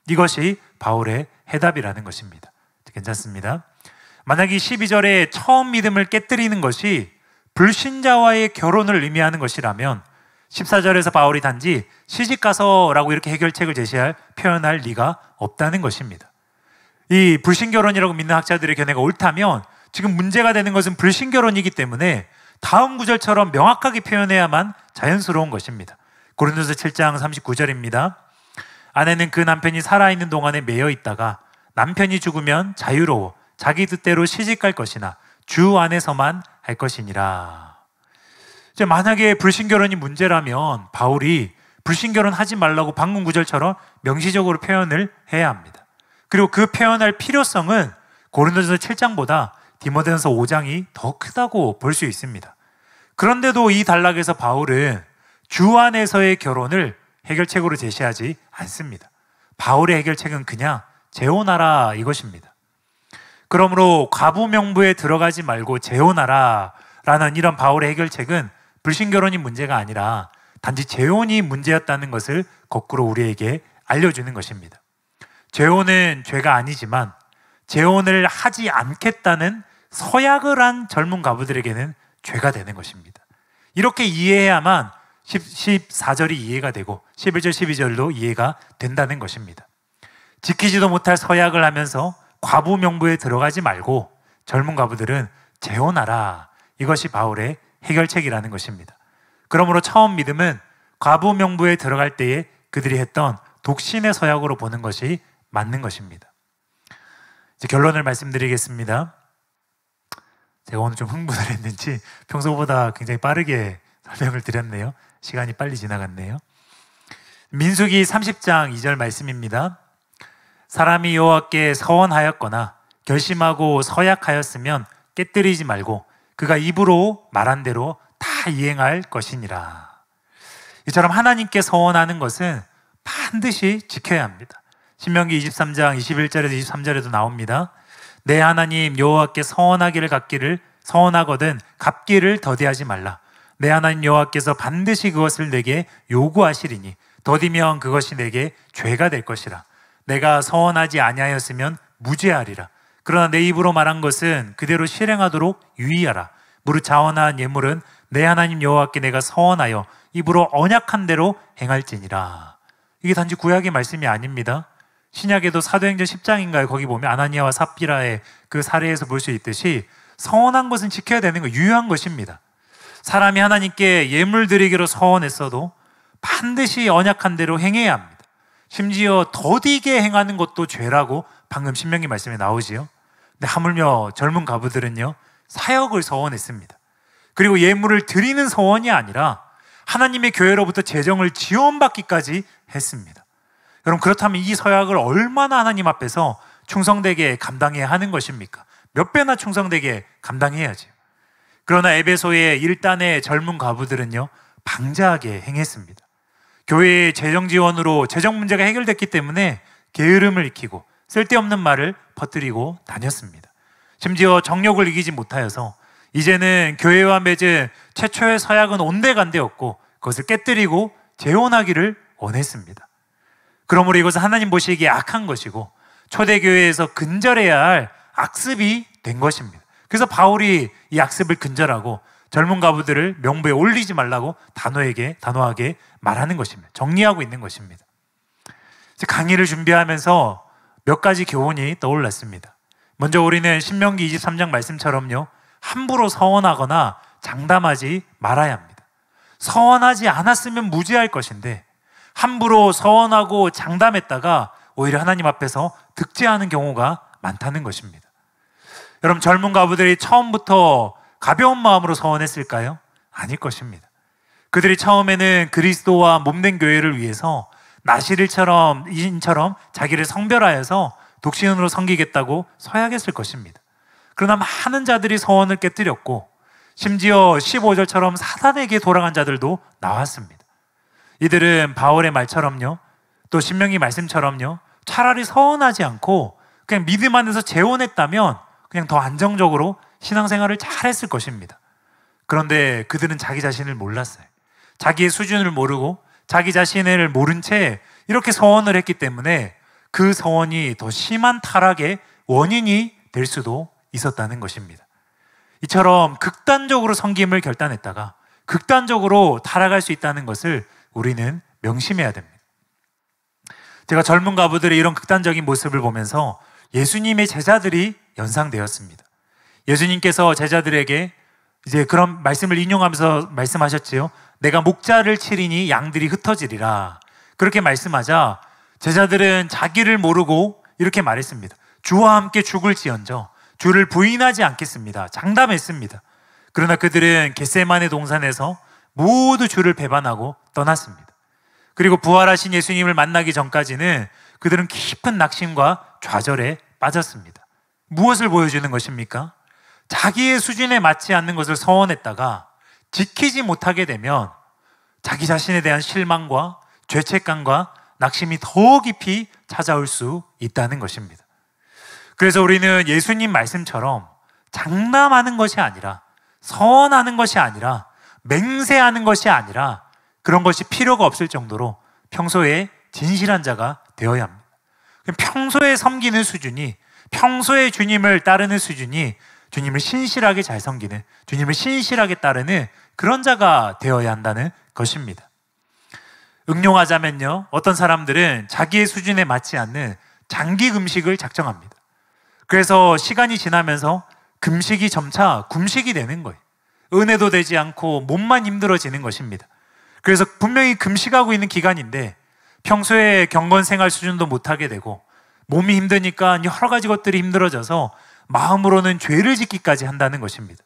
이것이 바울의 해답이라는 것입니다. 괜찮습니다. 만약 이 12절에 처음 믿음을 깨뜨리는 것이 불신자와의 결혼을 의미하는 것이라면 14절에서 바울이 단지 시집가서라고 이렇게 해결책을 제시할, 표현할 리가 없다는 것입니다. 이 불신결혼이라고 믿는 학자들의 견해가 옳다면 지금 문제가 되는 것은 불신결혼이기 때문에 다음 구절처럼 명확하게 표현해야만 자연스러운 것입니다. 고린도서 7장 39절입니다. 아내는 그 남편이 살아있는 동안에 매여 있다가 남편이 죽으면 자유로워 자기 뜻대로 시집갈 것이나 주 안에서만 할 것이니라. 만약에 불신결혼이 문제라면 바울이 불신결혼하지 말라고 방금 구절처럼 명시적으로 표현을 해야 합니다. 그리고 그 표현할 필요성은 고린도전서 7장보다 디모데전서 5장이 더 크다고 볼 수 있습니다. 그런데도 이 단락에서 바울은 주 안에서의 결혼을 해결책으로 제시하지 않습니다. 바울의 해결책은 그냥 재혼하라, 이것입니다. 그러므로 과부 명부에 들어가지 말고 재혼하라 라는 이런 바울의 해결책은 불신결혼이 문제가 아니라 단지 재혼이 문제였다는 것을 거꾸로 우리에게 알려주는 것입니다. 재혼은 죄가 아니지만 재혼을 하지 않겠다는 서약을 한 젊은 가부들에게는 죄가 되는 것입니다. 이렇게 이해해야만 14절이 이해가 되고 11절, 12절도 이해가 된다는 것입니다. 지키지도 못할 서약을 하면서 과부 명부에 들어가지 말고 젊은 가부들은 재혼하라, 이것이 바울의 해결책이라는 것입니다. 그러므로 처음 믿음은 과부 명부에 들어갈 때에 그들이 했던 독신의 서약으로 보는 것이 맞는 것입니다. 이제 결론을 말씀드리겠습니다. 제가 오늘 좀 흥분을 했는지 평소보다 굉장히 빠르게 설명을 드렸네요. 시간이 빨리 지나갔네요. 민수기 30장 2절 말씀입니다. 사람이 여호와께 서원하였거나 결심하고 서약하였으면 깨뜨리지 말고 그가 입으로 말한 대로 다 이행할 것이니라. 이처럼 하나님께 서원하는 것은 반드시 지켜야 합니다. 신명기 23장 21절에서 23절에도 나옵니다. 내 하나님 여호와께 서원하거든 갚기를 더디하지 말라. 내 하나님 여호와께서 반드시 그것을 내게 요구하시리니 더디면 그것이 내게 죄가 될 것이라. 내가 서원하지 아니하였으면 무죄하리라. 그러나 내 입으로 말한 것은 그대로 실행하도록 유의하라. 무릇 자원한 예물은 내 하나님 여호와께 내가 서원하여 입으로 언약한 대로 행할지니라. 이게 단지 구약의 말씀이 아닙니다. 신약에도 사도행전 10장인가요? 거기 보면 아나니아와 삽비라의 그 사례에서 볼 수 있듯이 서원한 것은 지켜야 되는 거, 유효한 것입니다. 사람이 하나님께 예물 드리기로 서원했어도 반드시 언약한 대로 행해야 합니다. 심지어 더디게 행하는 것도 죄라고 방금 신명기 말씀에 나오지요. 근데 하물며 젊은 과부들은요, 사역을 서원했습니다. 그리고 예물을 드리는 서원이 아니라 하나님의 교회로부터 재정을 지원받기까지 했습니다. 여러분, 그렇다면 이 서약을 얼마나 하나님 앞에서 충성되게 감당해야 하는 것입니까? 몇 배나 충성되게 감당해야죠. 그러나 에베소의 일단의 젊은 과부들은요, 방자하게 행했습니다. 교회의 재정 지원으로 재정 문제가 해결됐기 때문에 게으름을 익히고 쓸데없는 말을 퍼뜨리고 다녔습니다. 심지어 정욕을 이기지 못하여서 이제는 교회와 맺은 최초의 서약은 온데간데였고 그것을 깨뜨리고 재혼하기를 원했습니다. 그러므로 이것은 하나님 보시기에 악한 것이고 초대교회에서 근절해야 할 악습이 된 것입니다. 그래서 바울이 이 악습을 근절하고 젊은 과부들을 명부에 올리지 말라고 단호하게 말하는 것입니다. 정리하고 있는 것입니다. 강의를 준비하면서 몇 가지 교훈이 떠올랐습니다. 먼저 우리는 신명기 23장 말씀처럼요, 함부로 서원하거나 장담하지 말아야 합니다. 서원하지 않았으면 무죄할 것인데 함부로 서원하고 장담했다가 오히려 하나님 앞에서 득죄하는 경우가 많다는 것입니다. 여러분, 젊은 과부들이 처음부터 가벼운 마음으로 서원했을까요? 아닐 것입니다. 그들이 처음에는 그리스도와 몸된 교회를 위해서 나시릴처럼 이인처럼 자기를 성별하여서 독신으로 섬기겠다고 서약했을 것입니다. 그러나 많은 자들이 서원을 깨뜨렸고 심지어 15절처럼 사단에게 돌아간 자들도 나왔습니다. 이들은 바울의 말처럼요, 또 신명기 말씀처럼요, 차라리 서원하지 않고 그냥 믿음 안에서 재혼했다면 그냥 더 안정적으로 신앙생활을 잘했을 것입니다. 그런데 그들은 자기 자신을 몰랐어요. 자기의 수준을 모르고 자기 자신을 모른 채 이렇게 서원을 했기 때문에 그 서원이 더 심한 타락의 원인이 될 수도 있었다는 것입니다. 이처럼 극단적으로 섬김을 결단했다가 극단적으로 타락할 수 있다는 것을 우리는 명심해야 됩니다. 제가 젊은 과부들의 이런 극단적인 모습을 보면서 예수님의 제자들이 연상되었습니다. 예수님께서 제자들에게 이제 그런 말씀을 인용하면서 말씀하셨지요. 내가 목자를 치리니 양들이 흩어지리라. 그렇게 말씀하자 제자들은 자기를 모르고 이렇게 말했습니다. 주와 함께 죽을지언정 주를 부인하지 않겠습니다. 장담했습니다. 그러나 그들은 겟세마네 동산에서 모두 주를 배반하고 떠났습니다. 그리고 부활하신 예수님을 만나기 전까지는 그들은 깊은 낙심과 좌절에 빠졌습니다. 무엇을 보여주는 것입니까? 자기의 수준에 맞지 않는 것을 서원했다가 지키지 못하게 되면 자기 자신에 대한 실망과 죄책감과 낙심이 더 깊이 찾아올 수 있다는 것입니다. 그래서 우리는 예수님 말씀처럼 장담하는 것이 아니라, 서원하는 것이 아니라, 맹세하는 것이 아니라 그런 것이 필요가 없을 정도로 평소에 진실한 자가 되어야 합니다. 평소에 섬기는 수준이, 평소에 주님을 따르는 수준이 주님을 신실하게 잘 섬기는, 주님을 신실하게 따르는 그런 자가 되어야 한다는 것입니다. 응용하자면요, 어떤 사람들은 자기의 수준에 맞지 않는 장기 금식을 작정합니다. 그래서 시간이 지나면서 금식이 점차 굶식이 되는 거예요. 은혜도 되지 않고 몸만 힘들어지는 것입니다. 그래서 분명히 금식하고 있는 기간인데 평소에 경건생활 수준도 못하게 되고 몸이 힘드니까 여러 가지 것들이 힘들어져서 마음으로는 죄를 짓기까지 한다는 것입니다.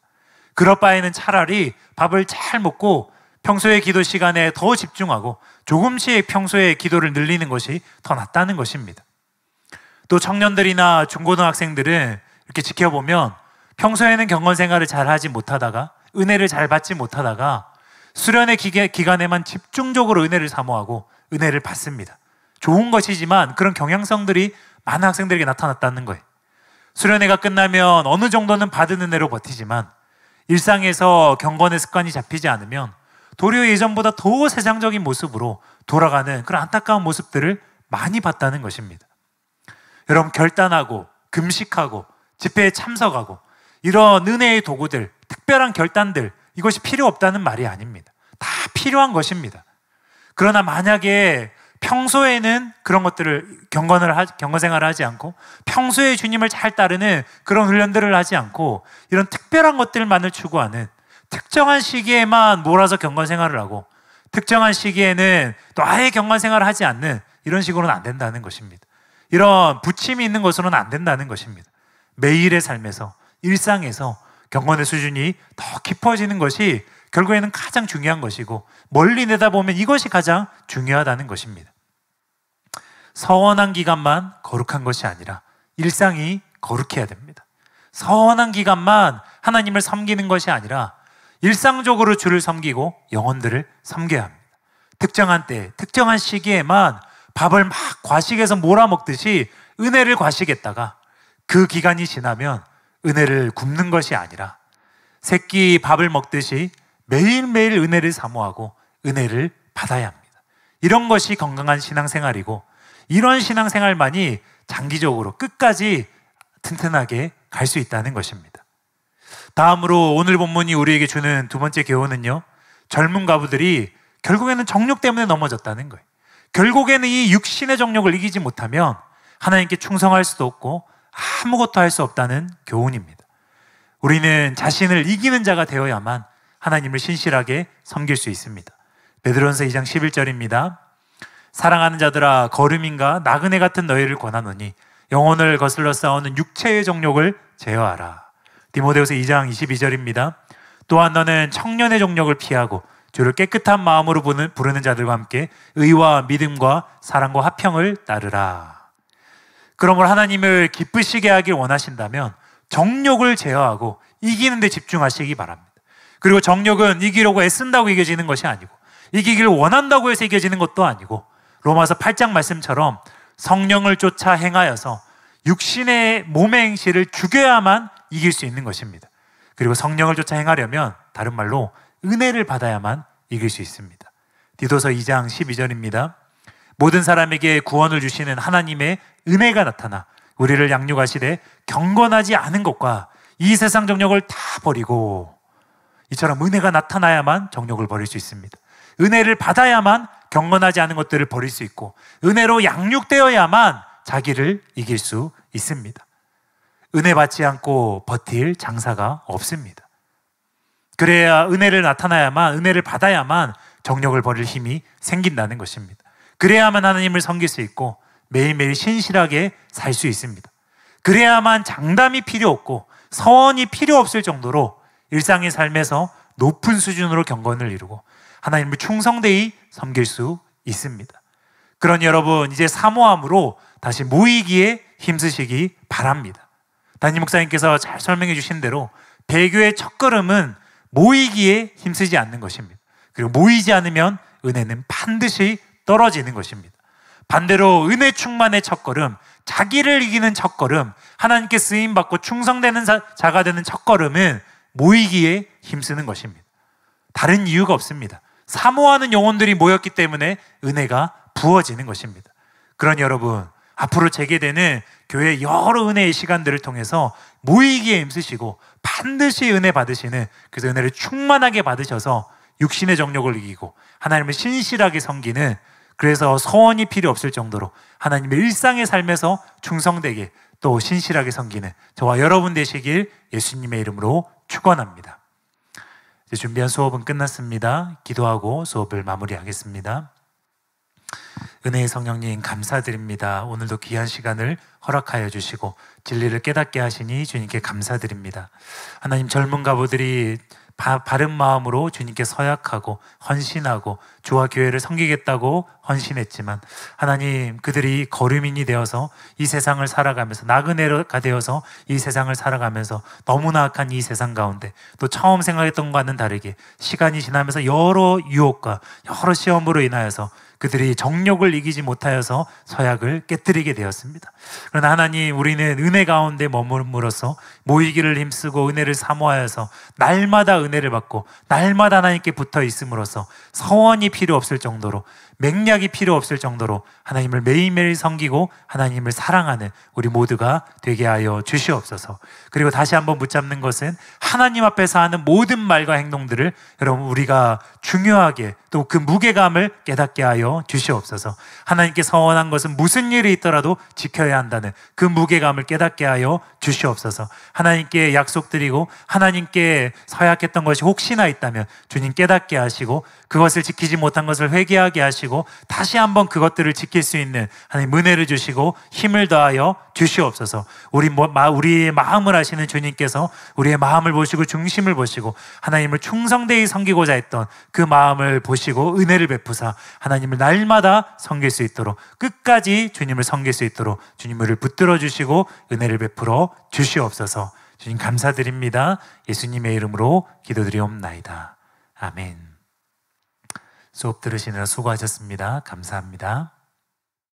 그럴 바에는 차라리 밥을 잘 먹고 평소의 기도 시간에 더 집중하고 조금씩 평소의 기도를 늘리는 것이 더 낫다는 것입니다. 또 청년들이나 중고등학생들은 이렇게 지켜보면 평소에는 경건생활을 잘 하지 못하다가, 은혜를 잘 받지 못하다가 수련의 기간에만 집중적으로 은혜를 사모하고 은혜를 받습니다. 좋은 것이지만 그런 경향성들이 많은 학생들에게 나타났다는 거예요. 수련회가 끝나면 어느 정도는 받은 은혜로 버티지만 일상에서 경건의 습관이 잡히지 않으면 도리어 예전보다 더 세상적인 모습으로 돌아가는 그런 안타까운 모습들을 많이 봤다는 것입니다. 여러분, 결단하고 금식하고 집회에 참석하고 이런 은혜의 도구들, 특별한 결단들, 이것이 필요 없다는 말이 아닙니다. 다 필요한 것입니다. 그러나 만약에 평소에는 그런 것들을 경건 생활을 하지 않고 평소에 주님을 잘 따르는 그런 훈련들을 하지 않고 이런 특별한 것들만을 추구하는, 특정한 시기에만 몰아서 경건 생활을 하고 특정한 시기에는 또 아예 경건 생활을 하지 않는 이런 식으로는 안 된다는 것입니다. 이런 부침이 있는 것으로는 안 된다는 것입니다. 매일의 삶에서, 일상에서 경건의 수준이 더 깊어지는 것이 결국에는 가장 중요한 것이고, 멀리 내다보면 이것이 가장 중요하다는 것입니다. 서원한 기간만 거룩한 것이 아니라 일상이 거룩해야 됩니다. 서원한 기간만 하나님을 섬기는 것이 아니라 일상적으로 주를 섬기고 영혼들을 섬겨야 합니다. 특정한 때, 특정한 시기에만 밥을 막 과식해서 몰아먹듯이 은혜를 과식했다가 그 기간이 지나면 은혜를 굶는 것이 아니라 새끼 밥을 먹듯이 매일매일 은혜를 사모하고 은혜를 받아야 합니다. 이런 것이 건강한 신앙생활이고, 이런 신앙생활만이 장기적으로 끝까지 튼튼하게 갈 수 있다는 것입니다. 다음으로 오늘 본문이 우리에게 주는 두 번째 교훈은요, 젊은 과부들이 결국에는 정욕 때문에 넘어졌다는 거예요. 결국에는 이 육신의 정욕을 이기지 못하면 하나님께 충성할 수도 없고 아무것도 할 수 없다는 교훈입니다. 우리는 자신을 이기는 자가 되어야만 하나님을 신실하게 섬길 수 있습니다. 베드로전서 2장 11절입니다. 사랑하는 자들아, 거름인가 나그네 같은 너희를 권하노니 영혼을 거슬러 싸우는 육체의 정욕을 제어하라. 디모데후서 2장 22절입니다. 또한 너는 청년의 정욕을 피하고 주를 깨끗한 마음으로 부르는 자들과 함께 의와 믿음과 사랑과 화평을 따르라. 그러므로 하나님을 기쁘시게 하길 원하신다면 정욕을 제어하고 이기는 데 집중하시기 바랍니다. 그리고 정욕은 이기려고 애쓴다고 이겨지는 것이 아니고, 이기기를 원한다고 해서 이겨지는 것도 아니고, 로마서 8장 말씀처럼 성령을 쫓아 행하여서 육신의 몸의 행실을 죽여야만 이길 수 있는 것입니다. 그리고 성령을 쫓아 행하려면 다른 말로 은혜를 받아야만 이길 수 있습니다. 디도서 2장 12절입니다. 모든 사람에게 구원을 주시는 하나님의 은혜가 나타나 우리를 양육하시되 경건하지 않은 것과 이 세상 정욕을 다 버리고, 이처럼 은혜가 나타나야만 정욕을 버릴 수 있습니다. 은혜를 받아야만 경건하지 않은 것들을 버릴 수 있고, 은혜로 양육되어야만 자기를 이길 수 있습니다. 은혜 받지 않고 버틸 장사가 없습니다. 그래야 은혜를 받아야만 정욕을 버릴 힘이 생긴다는 것입니다. 그래야만 하나님을 섬길 수 있고 매일매일 신실하게 살 수 있습니다. 그래야만 장담이 필요 없고 서원이 필요 없을 정도로 일상의 삶에서 높은 수준으로 경건을 이루고 하나님을 충성되이 섬길 수 있습니다. 그러니 여러분, 이제 사모함으로 다시 모이기에 힘쓰시기 바랍니다. 담임 목사님께서 잘 설명해 주신 대로 배교의 첫걸음은 모이기에 힘쓰지 않는 것입니다. 그리고 모이지 않으면 은혜는 반드시 떨어지는 것입니다. 반대로 은혜 충만의 첫걸음, 자기를 이기는 첫걸음, 하나님께 쓰임받고 충성되는 자가 되는 첫걸음은 모이기에 힘쓰는 것입니다. 다른 이유가 없습니다. 사모하는 영혼들이 모였기 때문에 은혜가 부어지는 것입니다. 그러니 여러분, 앞으로 재개되는 교회 여러 은혜의 시간들을 통해서 모이기에 힘쓰시고 반드시 은혜 받으시는, 그래서 은혜를 충만하게 받으셔서 육신의 정욕을 이기고 하나님을 신실하게 섬기는, 그래서 서원이 필요 없을 정도로 하나님의 일상의 삶에서 충성되게 또 신실하게 섬기는 저와 여러분 되시길 예수님의 이름으로 축원합니다. 이제 준비한 수업은 끝났습니다. 기도하고 수업을 마무리하겠습니다. 은혜의 성령님 감사드립니다. 오늘도 귀한 시간을 허락하여 주시고 진리를 깨닫게 하시니 주님께 감사드립니다. 하나님, 젊은 가부들이 바른 마음으로 주님께 서약하고 헌신하고 주와 교회를 섬기겠다고 헌신했지만 하나님, 그들이 거류민이 되어서 이 세상을 살아가면서, 나그네가 되어서 이 세상을 살아가면서 너무나 악한 이 세상 가운데 또 처음 생각했던 것과는 다르게 시간이 지나면서 여러 유혹과 여러 시험으로 인하여서 그들이 정욕을 이기지 못하여서 서약을 깨뜨리게 되었습니다. 그러나 하나님, 우리는 은혜 가운데 머물므로써 모이기를 힘쓰고 은혜를 사모하여서 날마다 은혜를 받고 날마다 하나님께 붙어 있음으로써 서원이 필요 없을 정도로, 맹약이 필요 없을 정도로 하나님을 매일매일 섬기고 하나님을 사랑하는 우리 모두가 되게 하여 주시옵소서. 그리고 다시 한번 붙잡는 것은 하나님 앞에서 하는 모든 말과 행동들을 여러분 우리가 중요하게 또 그 무게감을 깨닫게 하여 주시옵소서. 하나님께 서원한 것은 무슨 일이 있더라도 지켜야 한다는 그 무게감을 깨닫게 하여 주시옵소서. 하나님께 약속드리고 하나님께 서약했던 것이 혹시나 있다면 주님 깨닫게 하시고, 그것을 지키지 못한 것을 회개하게 하시고 다시 한번 그것들을 지킬 수 있는 하나님 은혜를 주시고 힘을 더하여 주시옵소서. 우리의 마음을 아시는 주님께서 우리의 마음을 보시고 중심을 보시고 하나님을 충성되이 섬기고자 했던 그 마음을 보시고 은혜를 베푸사 하나님을 날마다 섬길 수 있도록, 끝까지 주님을 섬길 수 있도록 주님을 붙들어 주시고 은혜를 베풀어 주시옵소서. 주님 감사드립니다. 예수님의 이름으로 기도드리옵나이다. 아멘. 수업 들으시느라 수고하셨습니다. 감사합니다.